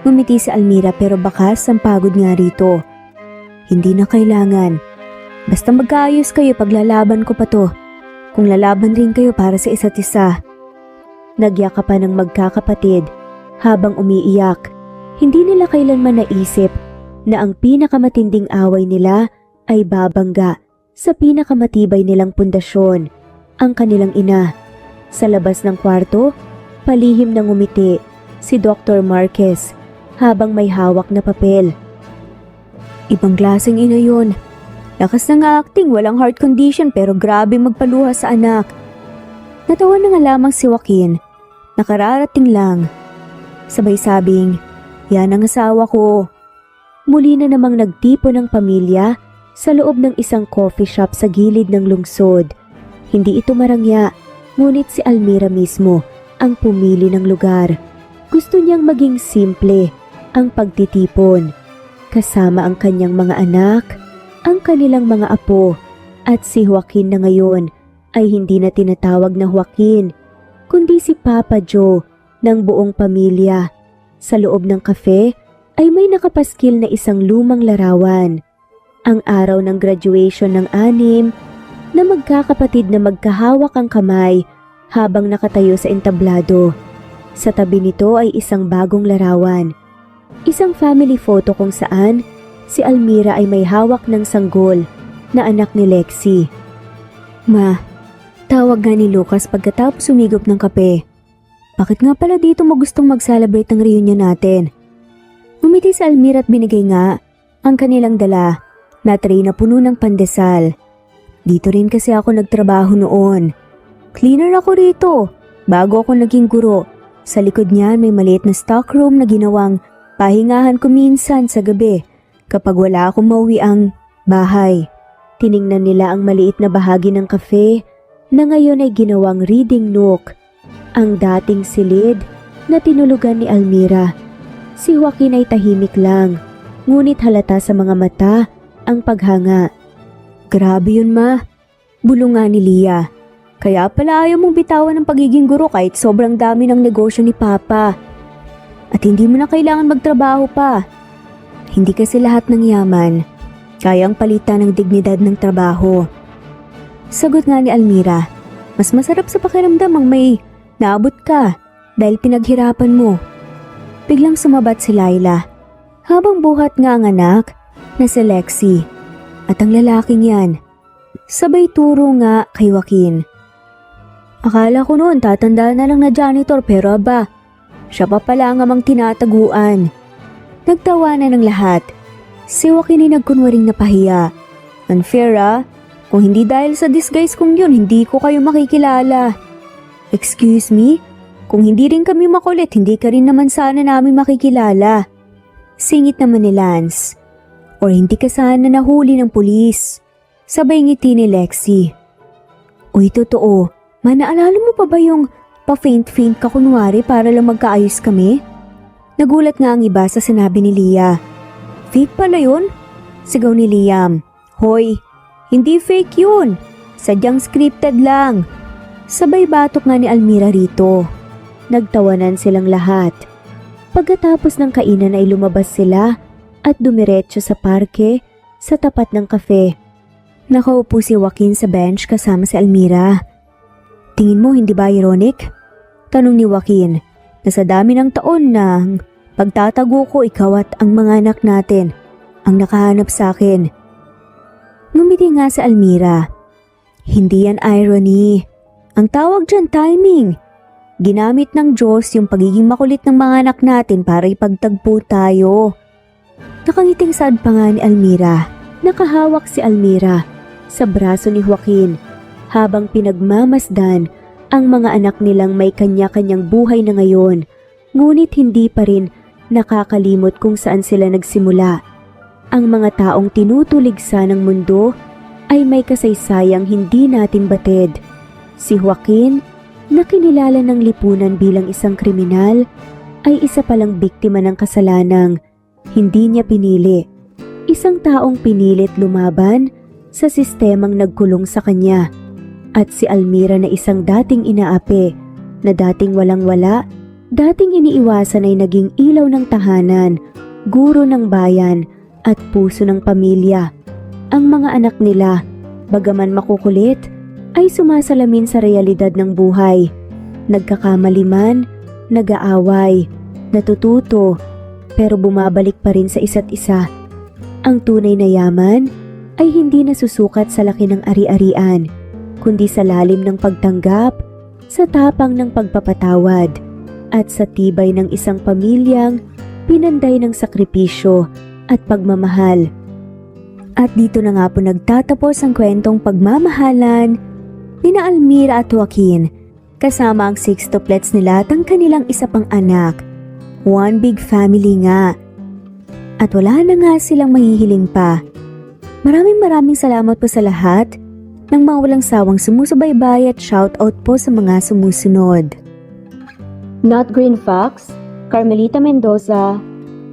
Ngumiti si Almira pero bakas ang pagod nga rito. Hindi na kailangan. Basta magkaayos kayo paglalaban ko pa to. Kung lalaban rin kayo para sa isa't isa. Nagyakapan ng magkakapatid habang umiiyak. Hindi nila kailanman naisip na ang pinakamatinding away nila ay babangga sa pinakamatibay nilang pundasyon, ang kanilang ina. Sa labas ng kwarto, palihim na ngumiti si Dr. Marquez habang may hawak na papel. Ibang klaseng ina yun. Lakas ng acting, walang heart condition pero grabe magpaluha sa anak. Natawa na nga lamang si Joaquin. Nakararating lang. Sabay sabing, yan ang asawa ko. Muli na namang nagtipo ng pamilya sa loob ng isang coffee shop sa gilid ng lungsod. Hindi ito marangya, ngunit si Almira mismo ang pumili ng lugar. Gusto niyang maging simple ang pagtitipon. Kasama ang kanyang mga anak, ang kanilang mga apo, at si Joaquin na ngayon ay hindi na tinatawag na Joaquin, kundi si Papa Joe ng buong pamilya. Sa loob ng kafe ay may nakapaskil na isang lumang larawan. Ang araw ng graduation ng 6 na magkakapatid na magkahawak ang kamay habang nakatayo sa entablado. Sa tabi nito ay isang bagong larawan. Isang family photo kung saan si Almira ay may hawak ng sanggol na anak ni Lexi. Ma, tawag nga ni Lucas pagkatapos sumigop ng kape. Bakit nga pala dito mo gustong mag-celebrate ng reunion natin? Ngumiti si Almira at binigay nga ang kanilang dala na tray na puno ng pandesal. Dito rin kasi ako nagtrabaho noon. Cleaner ako rito, bago ako naging guro. Sa likod niyan may maliit na stockroom na ginawang pahingahan ko minsan sa gabi kapag wala akong mauwi ang bahay. Tiningnan nila ang maliit na bahagi ng cafe na ngayon ay ginawang reading nook. Ang dating silid na tinulugan ni Almira. Si Joaquin ay tahimik lang, ngunit halata sa mga mata ang paghanga. Grabe yun ma, bulungan ni Lia. Kaya pala ayaw mong bitawan ng pagiging guro kahit sobrang dami ng negosyo ni Papa. At hindi mo na kailangan magtrabaho pa. Hindi kasi lahat ng yaman kayang palitan ng dignidad ng trabaho. Sagot nga ni Almira, mas masarap sa pakiramdam ang may naabot ka dahil pinaghirapan mo. Biglang sumabat si Laila habang buhat nga ang anak na si Lexi at ang lalaking yan. Sabay turo nga kay Joaquin. Akala ko noon tatandaan na lang na janitor pero aba, siya pa pala ang amang tinataguan. Nagtawanan ng lahat. Si Joaquin ay nagkunwaring napahiya. Unfair ah, kung hindi dahil sa disguise kong yun, hindi ko kayo makikilala. Excuse me? Kung hindi rin kami makulit, hindi ka rin naman sana namin makikilala. Singit naman ni Lance. Or hindi ka sana nahuli ng pulis. Sabay ngiti ni Lexi. Uy, totoo. Manaalala mo pa ba yung pa-faint-faint ka kunwari para lang magkaayos kami? Nagulat nga ang iba sa sinabi ni Lia. Fake pala yun? Sigaw ni Liam. Hoy, hindi fake yun. Sadyang scripted lang. Sabay batok nga ni Almira rito. Nagtawanan silang lahat. Pagkatapos ng kainan ay lumabas sila at dumiretso sa parke sa tapat ng kafe. Nakaupo si Joaquin sa bench kasama si Almira. Tingin mo hindi ba ironic? Tanong ni Joaquin na sa dami ng taon na pagtatago ko ikaw at ang mga anak natin ang nakahanap sa akin. Ngumiti nga si Almira. Hindi yan irony. Ang tawag dyan timing. Ginamit ng Diyos yung pagiging makulit ng mga anak natin para ipagtagpo tayo. Nakangiting saad pa nga ni Almira. Nakahawak si Almira sa braso ni Joaquin habang pinagmamasdan ang mga anak nilang may kanya-kanyang buhay na ngayon, ngunit hindi pa rin nakakalimot kung saan sila nagsimula. Ang mga taong tinutuligsa ng mundo ay may kasaysayang hindi natin batid. Si Joaquin, na kinilala ng lipunan bilang isang kriminal, ay isa palang biktima ng kasalanang hindi niya pinili. Isang taong pinilit lumaban sa sistemang nagkulong sa kanya. At si Almira na isang dating inaapi, na dating walang-wala, dating iniiwasan ay naging ilaw ng tahanan, guro ng bayan at puso ng pamilya. Ang mga anak nila, bagaman makukulit, ay sumasalamin sa realidad ng buhay. Nagkakamali man, nag-aaway, natututo, pero bumabalik pa rin sa isa't isa. Ang tunay na yaman ay hindi nasusukat sa laki ng ari-arian, kundi sa lalim ng pagtanggap, sa tapang ng pagpapatawad, at sa tibay ng isang pamilyang pinanday ng sakripisyo at pagmamahal. At dito na nga po nagtatapos ang kwentong pagmamahalan nina Almira at Joaquin, kasama ang sextuplets nila at ang kanilang isa pang anak. One big family nga. At wala na nga silang mahihiling pa. Maraming salamat po sa lahat ng mga walang sawang sumusubaybay at shoutout po sa mga sumusunod. Not Green Fox, Carmelita Mendoza,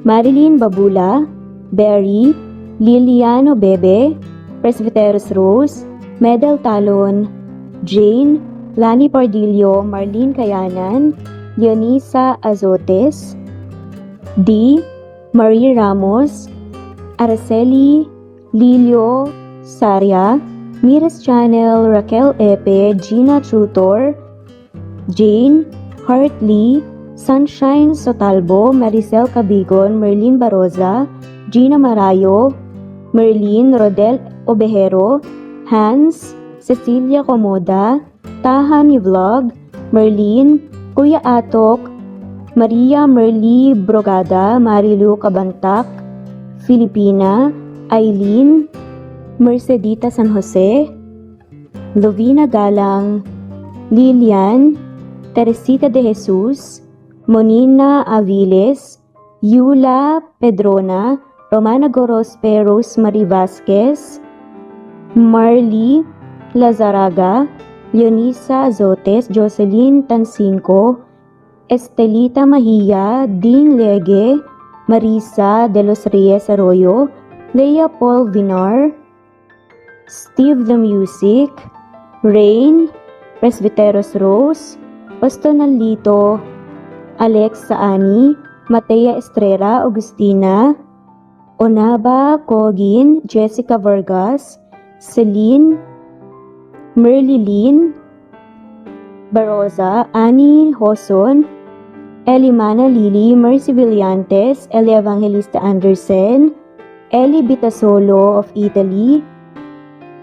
Marilyn Babula, Berry, Liliano Bebe, Presbyteros Rose, Medel Talon, Jane, Lani Pardillo, Marlene Kayanan, Leonisa Azotes, D. Marie Ramos, Araceli, Lilio Saria, Miras Channel, Raquel Epe, Gina Tutor, Jane, Hartley, Sunshine Sotalbo, Maricel Cabigon, Merlin Baroza, Gina Marayo, Merlin Rodel Obejero, Hans, Cecilia Comoda, Tahan Vlog, Merlin, Kuya Atok, Maria Merly Brogada, Marilu Kabantak, Filipina, Aileen Mercedita San Jose, Lovina Galang, Lilian Teresita de Jesus, Monina Aviles, Yula Pedrona, Romana Gorospe, Rosemary Vasquez, Marley Lazaraga, Leonisa Azotes, Jocelyn Tancinco, Estelita Mahia, Ding Lege, Marisa de los Reyes Arroyo, Leia Paul Vinar, Steve the Music, Rain, Presbyteros Rose, Ostonalito, Alexa Ani, Matea Estrella, Agustina, Onaba Cogin, Jessica Vargas, Celine, Merlilyn Baroza, Annie Hoson, Elimana Lili, Mercy Villantes, Eli Evangelista Anderson, Eli Bitasolo of Italy,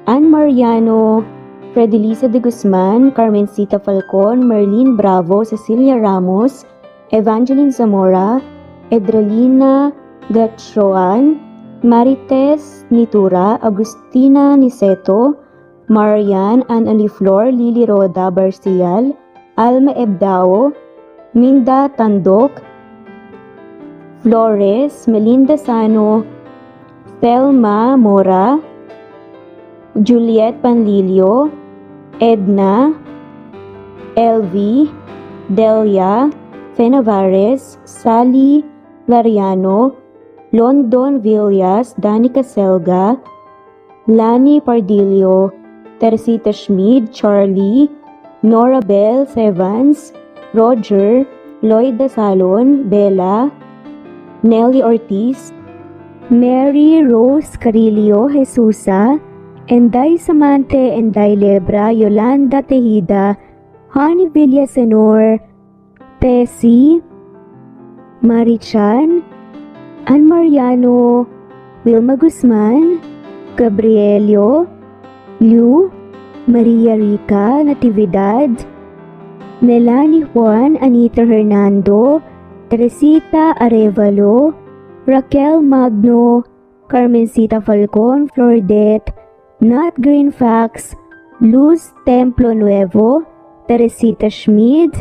Ann Mariano, Fredelisa de Guzman, Carmencita Falcon, Merlin Bravo, Cecilia Ramos, Evangeline Zamora, Edralina Gatchoan, Marites Nitura, Agustina Niceto, Marian, Ann Flor, Lily Roda Barcial, Alma Ebdao, Minda Tandok, Flores, Melinda Sano, Thelma Mora, Juliet Panlilio, Edna, Elvi, Delia, Fenavares, Sally Lariano, London Villas, Danica Selga, Lani Pardillo, Teresita Schmid, Charlie, Nora Bell Evans, Roger, Lloyd Dasalon, Bella, Nelly Ortiz, Mary Rose Carillo Jesusa, Enday Samante, Enday Lebra, Yolanda Tejida, Honey Villasenor, Tessie, Marichan, Ann Mariano, Wilma Guzman, Gabrielio, Liu, Maria Rica Natividad, Melanie Juan, Anita Hernando, Teresita Arevalo, Raquel Magno, Carmencita Falcon, Flordet, Nat Greenfax, Luz Templo Nuevo, Teresita Schmid,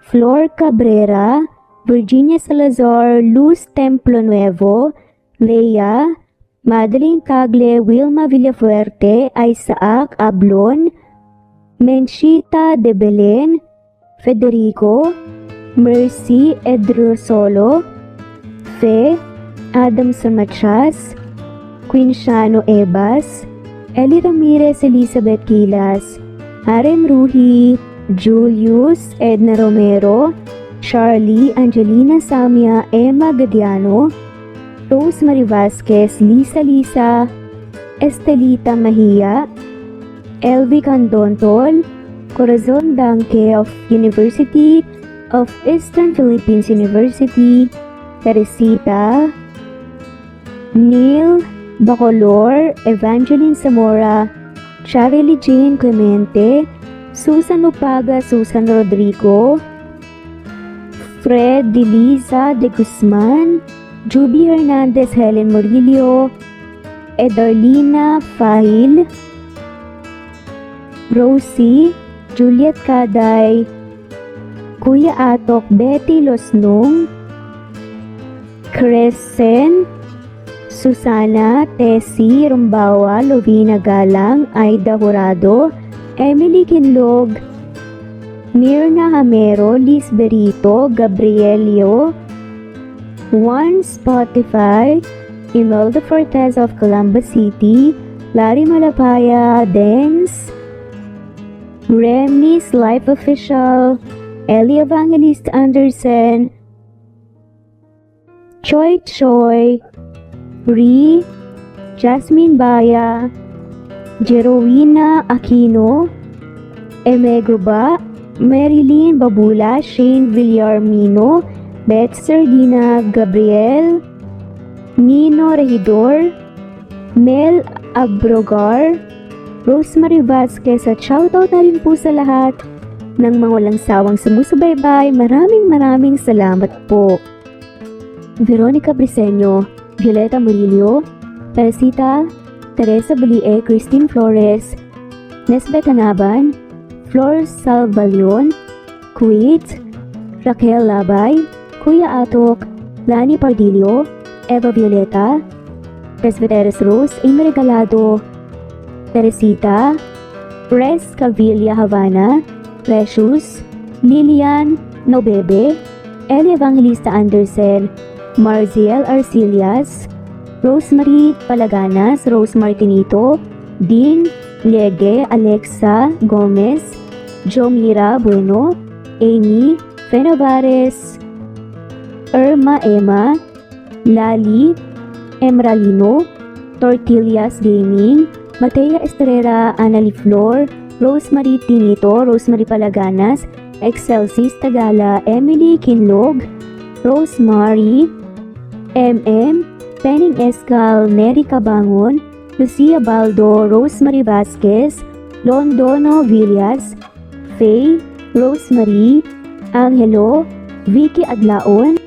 Flor Cabrera, Virginia Salazar, Luz Templo Nuevo, Leia, Madeline Tagle, Wilma Villafuerte, Isaac Ablon, Menchita de Belen, Federico, Mercy Edrosolo, Fe, Adam Samachas, Quinshano Ebas, Eli Ramirez Elizabeth Gilas, Aren Ruhi, Julius Edna Romero, Charlie Angelina Samia, Emma Gadiano, Rosemary Vasquez, Lisa, Estelita Mahia, Elvi Candontol, Corazon Danke of University of Eastern Philippines University, Teresita, Neil Bacolor, Evangeline Zamora, Charlie Jane Clemente, Susan Upaga, Susan Rodrigo, Fred Deliza de Guzman, Juby Hernandez, Helen Murillo, Edarlina Fahil, Rosie, Juliet Kaday, Kuya Atok, Betty Losnong, Crescent, Susana, Tessie Rumbawa, Lovina Galang, Aida Jurado, Emily Kinlog, Mirna Hamero, Liz Berito, Gabrielio, One Spotify, Imelda Fortes of Columbus City, Larry Malapaya, Dance, Remy's Life Official, Ellie Evangelist Anderson, Choi Choi, Ree, Jasmine Baya, Jerowina Aquino, Emegroba, Marilyn Babula, Shane Villarmino, Beth Sardina, Gabriel, Nino Regidor, Mel Abrogar, Rosemary Vasquez at shoutout na rin po sa lahat ng mga walang sawang sumusubaybay. Maraming salamat po. Veronica Briseño, Violeta Murillo, Teresita, Teresa Balie, Christine Flores, Nesbeth Hanaban, Flor Salvalion, Kuwait, Raquel Labay, Kuya Atok, Lani Pardillo, Eva Violeta, Presbyteres Rose, Amy Regalado, Teresita, Pres Cavilla Havana, Precious, Lilian Nobebe, Eli Evangelista Andersen, Marziel Arcilias, Rosemary Palaganas, Rose Martinito, Dean Liege, Alexa Gomez, Jomira Bueno, Amy Fenovares, Irma Emma, Lali Emralino, Tortillas Gaming, Matea Estrera, Annalie Flor, Rosemary Tinito, Rosemary Palaganas, Excelsis Tagala, Emily Kinlog, Rosemary, MM, Penning Escal, Neri Cabangon, Lucia Baldo, Rosemary Vasquez, Londono Villas, Faye, Rosemary, Angelo, Vicky Adlaon,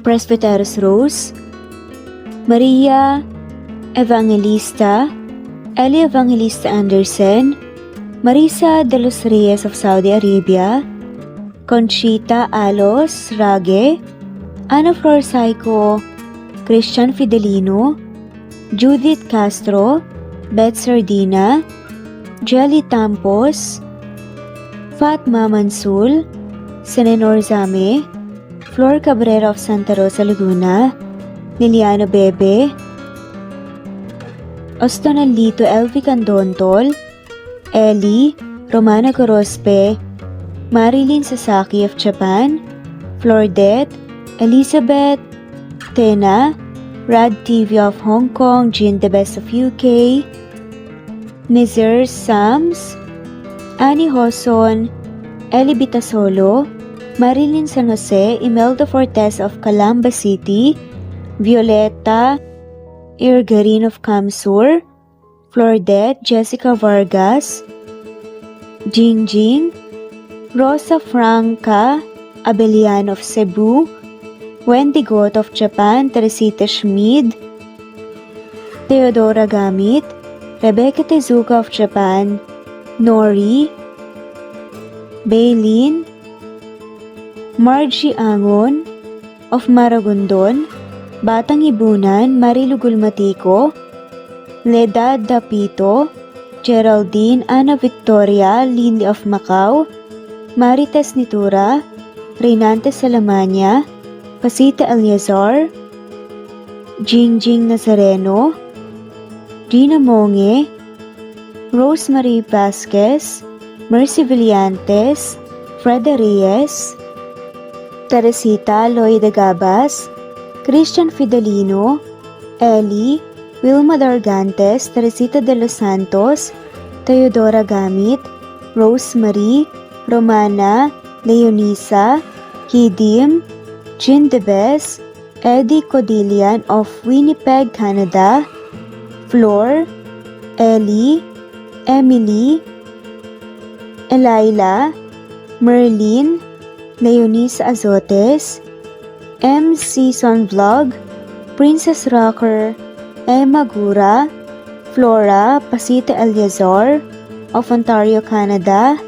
Presbyteros Rose, Maria Evangelista, Eli Evangelista Andersen, Marisa de los Reyes of Saudi Arabia, Conchita Alos Rage, Ana Flor Saico, Christian Fidelino, Judith Castro, Beth Sardina, Jelly Tampos, Fatma Mansul, Senenor Zame, Flor Cabrera of Santa Rosa, Laguna, Liliano Bebe, Ostonalito Elvi Candontol, Ellie, Romana Gorospe, Marilyn Sasaki of Japan, Flordet, Elizabeth, Tena, Rad TV of Hong Kong, Jean the Best of UK, Mizer Sams, Annie Hoson, Ellie Bitasolo, Marilyn San Jose, Imelda Fortes of Calamba City, Violeta Irgarin of Kamsur, Flordet, Jessica Vargas, Jingjing, Rosa Franca Abelian of Cebu, Wendy Goth of Japan, Teresita Schmid, Theodora Gamit, Rebecca Tezuka of Japan, Nori, Baylin, Margie Angon of Maragondon, Batang Ibunan, Marilu Gulmatico, Leda Dapito, Geraldine Ana Victoria Lindi of Macau, Marites Nitura, Reynante Salamania, Pasita Eliazar, Jingjing Nazareno, Gina Monge, Rosemary Vasquez, Mercy Villantes, Freda Reyes, Teresita Loida Gabas, Christian Fidelino, Ellie, Wilma Dargantes, Teresita de los Santos, Teodora Gamit, Rosemary, Romana, Leonisa, Hidim, Jean Debes, Eddie Codillian of Winnipeg, Canada, Flor, Ellie, Emily, Elila, Merlin, Leonisa Azotes, M. Season Vlog, Princess Rocker, Emma Gura, Flora Pasita Eliazar of Ontario, Canada,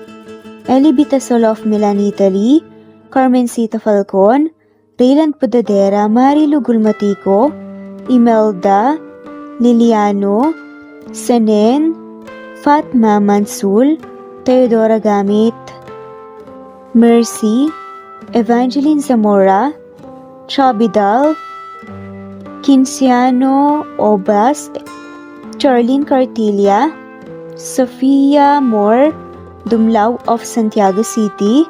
Eli Bitasol of Milan, Italy, Carmencita Falcon, Rayland Podadera, Marilu Gulmatico, Imelda, Liliano, Senen, Fatma Mansul, Teodora Gamit, Mercy, Evangeline Zamora, Chabidal, Kinciano Obas, Charlene Cartilla, Sofia Moore, Dumlao of Santiago City,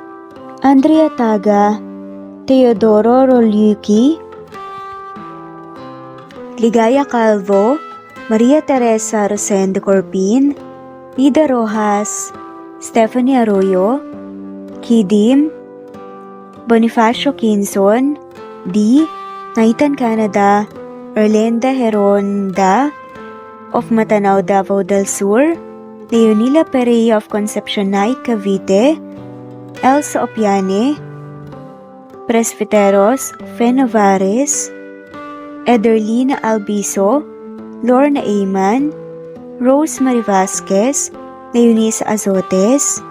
Andrea Taga, Teodoro Roliuki, Ligaya Calvo, Maria Teresa Rosendo Corpin, Ida Rojas, Stephanie Arroyo, Kidim, Bonifacio Quinzon, D. Naitan, Canada, Erlenda Heronda of Matanao, Davao del Sur, Leonila Perea of Concepcion, Naik, Cavite, Elsa Opiane, Presbiteros, Fenavares, Ederlina Albiso, Lorna Ayman, Rosemary Vasquez, Leonisa Azotes,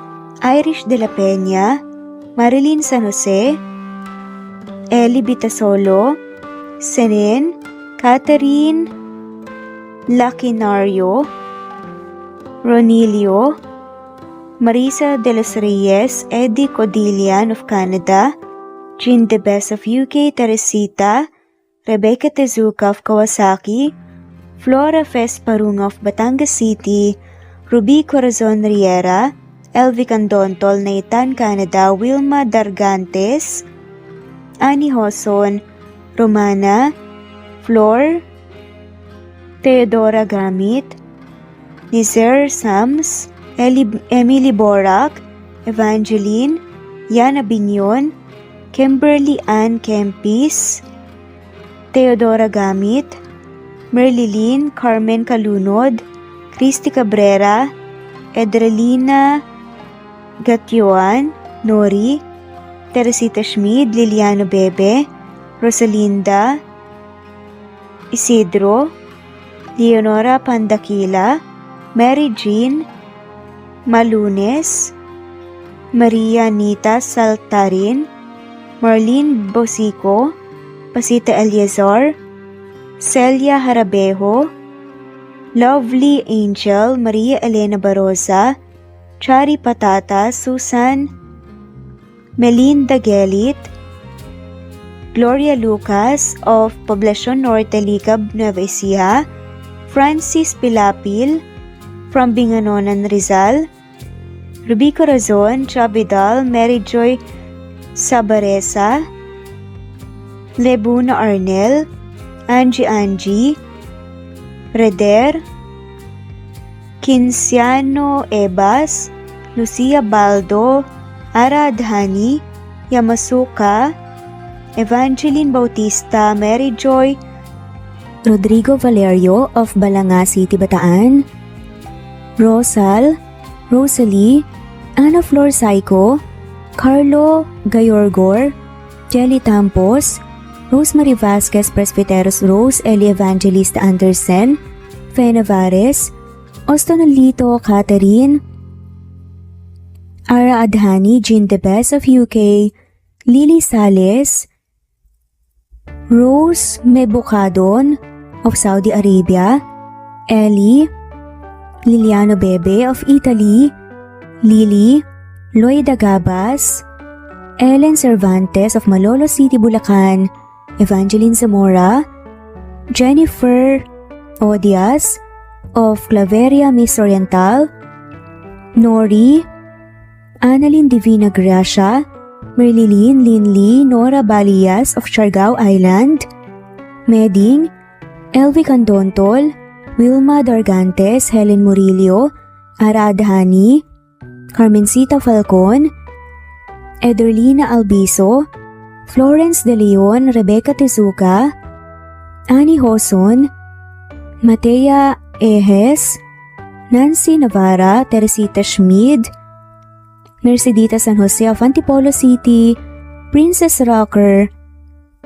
Irish de la Peña, Marilyn San Jose, Eli Bitasolo, Senen, Catherine Laquinario, Ronilio, Marisa de los Reyes, Eddie Codillian of Canada, Jean Debes of UK, Teresita, Rebecca Tezuka of Kawasaki, Flora Fesparung of Batangas City, Ruby Corazon Riera, Elvi Candontol, Naitan, Canada, Wilma Dargantes, Annie Hoson, Romana, Flor, Theodora Gamit, Nizer Sams, Emily Borak, Evangeline, Yana Binyon, Kimberly Ann Kempis, Theodora Gamit, Merlilyn Carmen Calunod, Christy Cabrera, Edrelina Gatyoan, Nori, Teresita Schmid, Liliano Bebe, Rosalinda Isidro, Leonora Pandakila, Mary Jean Malunes, Maria Nita Saltarin, Marlene Bosico, Pasita Eliazar, Celia Harabejo, Lovely Angel, Maria Elena Barosa, Chari Patata, Susan Melinda Gelit, Gloria Lucas of Poblacion Norte, Licab, Nueva Ecija, Francis Pilapil from Binganonan, Rizal, Ruby Corazon, Chabidal, Mary Joy Sabaresa, Lebuna Arnel, Angie, Reder, Kinciano Ebas, Lucia Baldo, Ara Adhani, Yamasuka, Evangeline Bautista, Mary Joy Rodrigo Valerio of Balanga City, Bataan, Rosal, Rosalie, Ana Flor Saico, Carlo Gayorgor, Jelly Tampos, Rosemary Vasquez Presbiteros, Rose Eli Evangelista Anderson, Fe Navares, Ostonalito Catherine, Ara Adhani, Jean Debes of UK, Lily Sales, Rose Mebukadon of Saudi Arabia, Ellie, Liliano Bebe of Italy, Lily, Loida Gabas, Ellen Cervantes of Malolo City, Bulacan, Evangeline Zamora, Jennifer Odias of Claveria, Miss Oriental, Nori, Annalyn Divina Gracia, Merlilyn Linley, Nora Balias of Siargao Island, Meding, Elvi Candontol, Wilma Dargantes, Helen Murillo, Ara Adhani, Carmencita Falcon, Ederlina Albiso, Florence De Leon, Rebecca Tezuka, Annie Hoson, Matea Ejes, Nancy Navarra, Teresita Schmid, Mercedita San Jose of Antipolo City, Princess Rocker,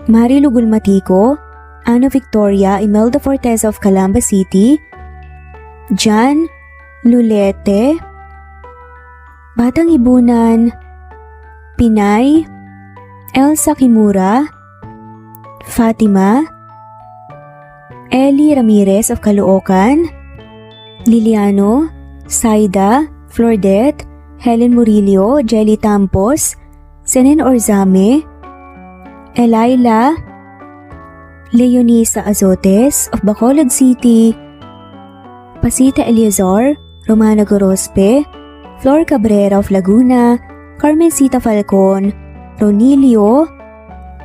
Marilu Gulmatico, Ana Victoria, Imelda Fortes of Calamba City, Jan Lulete, Batang Ibunan, Pinay, Elsa Kimura, Fatima, Eli Ramirez of Caloocan, Liliano, Saida, Flordet, Helen Murillo, Jelly Tampos, Senen Orzame, Elaila, Leonisa Azotes of Bacolod City, Pasita Eliazar, Romana Gorospe, Flor Cabrera of Laguna, Carmencita Falcon, Ronilio,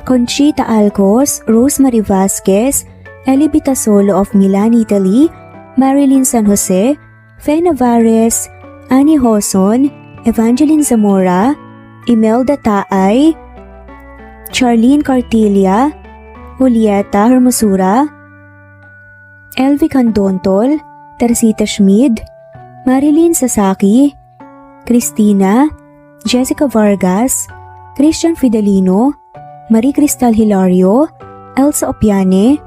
Conchita Alcos, Rosemary Vasquez, Eli Bitasolo of Milan, Italy, Marilyn San Jose, Fe Navares, Annie Hoson, Evangeline Zamora, Imelda Taay, Charlene Cartilia, Julieta Hermosura, Elvie Candontol, Teresita Schmid, Marilyn Sasaki, Cristina, Jessica Vargas, Christian Fidelino, Marie Cristal Hilario, Elsa Opiane,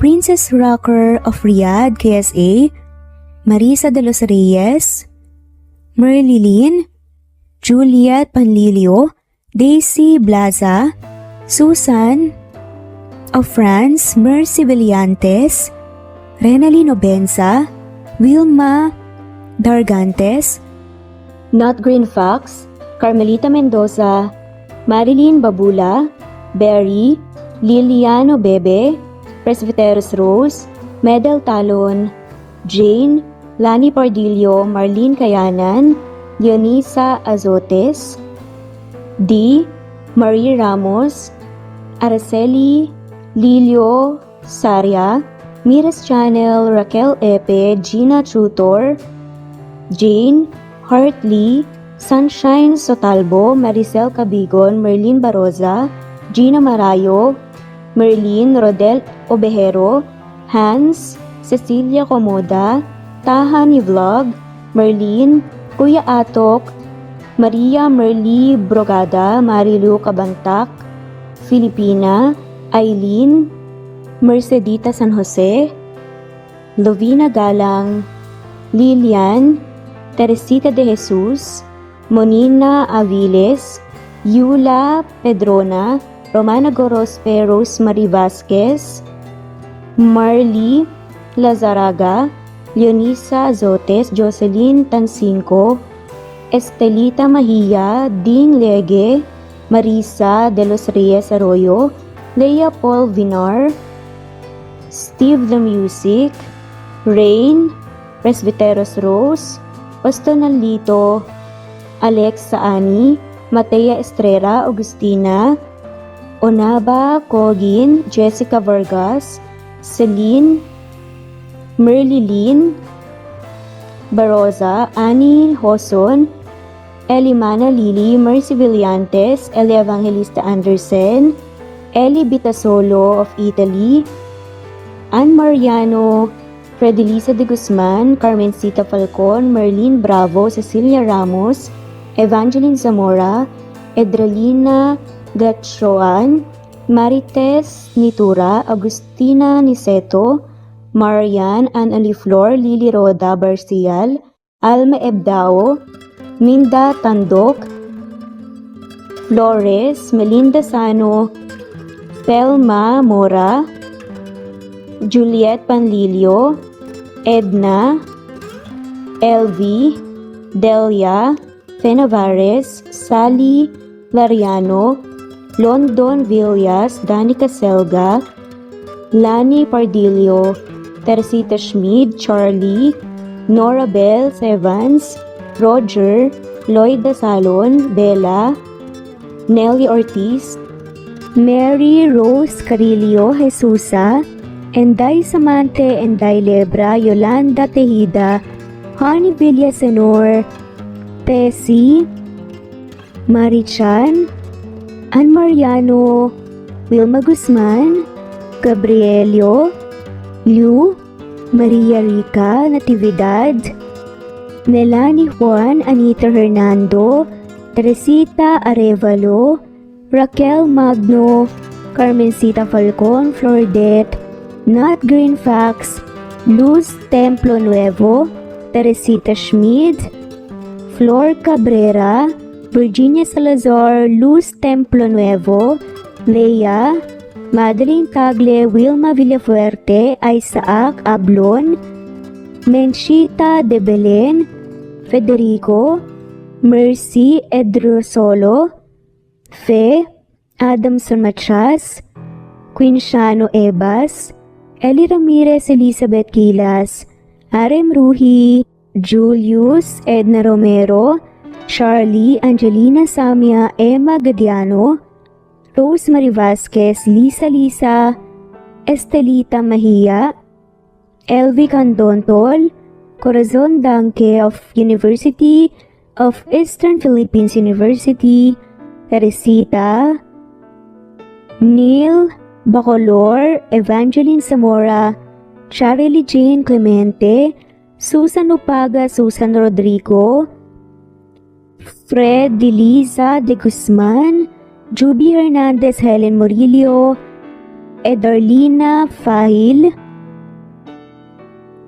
Princess Rocker of Riyadh, KSA, Marisa de los Reyes, Merlilyn, Juliet Panlilio, Daisy Blaza, Susan of France, Mercy Villantes, Renalyn Obenza, Wilma Dargantes, Not Green Fox, Carmelita Mendoza, Marilyn Babula, Berry, Liliano Bebe, Presbyteros Rose, Medel Talon, Jane, Lani Pardillo, Marlene Kayanan, Leonisa Azotes, D. Marie Ramos, Araceli Lilio Saria, Miras Channel, Raquel Epe, Gina Tutor, Jane Hartley, Sunshine Sotalbo, Maricel Cabigon, Merlin Baroza, Gina Marayo, Merlin Rodel Obejero, Hans, Cecilia Comoda, Taha ni Vlog, Merlin, Kuya Atok, Maria Merly Brogada, Marilu Cabantac, Filipina, Eileen, Mercedita San Jose, Lovina Galang, Lilian, Teresita de Jesus, Monina Aviles, Yula Pedrona, Romana Gorospe, Rosemary Vasquez, Marley Lazaraga, Leonisa Azotes, Jocelyn Tancinco, Estelita Mahia, Ding Lege, Marisa de los Reyes Arroyo, Leia Paul Vinar, Steve the Music, Rain, Presbyteros Rose, Ostonalito, Alexa Ani, Matea Estrera, Agustina, Onaba Cogin, Jessica Vargas, Celine, Merlilyn Baroza, Annie Hoson, Elimana Lili, Mercy Villantes, Eli Evangelista Anderson, Eli Bitasolo of Italy, Ann Mariano, Fredelisa de Guzman, Carmencita Falcon, Merlin Bravo, Cecilia Ramos, Evangeline Zamora, Edralina Gatchoan, Marites Nitura, Agustina Niceto, Marian, Ann Aliflor, Lily Roda Barcial, Alma Ebdao, Minda Tandok, Flores, Melinda Sano, Pelma Mora, Juliet Panlilio, Edna, Elvie, Delia, Fenavares, Sally Lariano, London Villas, Danica Selga, Lani Pardillo, Teresita Schmid, Charlie, Nora Bell Evans, Roger, Lloyd Dasalon, Bella, Nelly Ortiz, Mary Rose Carillo Jesusa, Enday Samante, Enday Lebra, Yolanda Tejida, Honey Villasenor, Tessie, Marichan, Ann Mariano, Wilma Guzman, Gabrielio, Liu, Maria Rica Natividad, Melanie Juan, Anita Hernando, Teresita Arevalo, Raquel Magno, Carmencita Falcon, Flordet, Not Green Fax, Luz Templo Nuevo, Teresita Schmid, Flor Cabrera, Virginia Salazar, Luz Templo Nuevo, Leia, Madeline Tagle, Wilma Villafuerte, Isaac Ablon, Menchita de Belen, Federico, Mercy Edrosolo, Fe, Adamson Machas, Quinshano Ebas, Eli Ramirez Elizabeth Gilas, Arem Ruhi, Julius Edna Romero, Charlie Angelina Samia, Emma Gadiano, Rosemary Vasquez, Lisa, Estelita Mahia, Elvie Candontol, Corazon Danke of University of Eastern Philippines University, Teresita, Neil Bacolor, Evangeline Zamora, Charily Jane Clemente, Susan Upaga, Susan Rodrigo, Fred Deliza de Guzman, Juby Hernandez, Helen Murillo, Edarlina Fahil,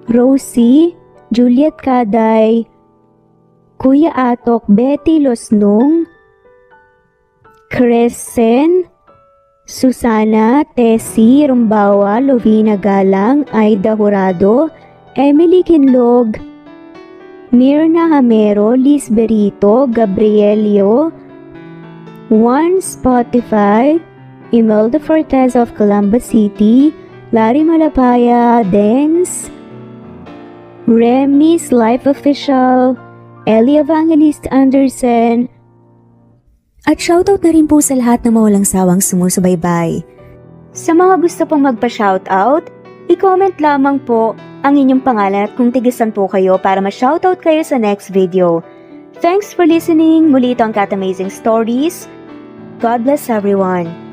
Rosie, Juliet Kaday, Kuya Atok, Betty Losnong, Crescen, Susana, Tessie, Rumbawa, Lovina Galang, Aida Jurado, Emily Kinlog, Mirna Hamero, Liz Berito, Gabrielio, Juan Spotify, Imelda Fortes of Columbus City, Larry Malapaya, Dance, Remy's Life Official, Ellie Evangelist Anderson, at shoutout na rin po sa lahat na mawalang sawang sumusubaybay. Sa mga gusto pong magpa-shoutout, i-comment lamang po ang inyong pangalan at kung tigisan po kayo para ma-shoutout kayo sa next video. Thanks for listening. Muli ito ang Cat Amazing Stories. God bless everyone.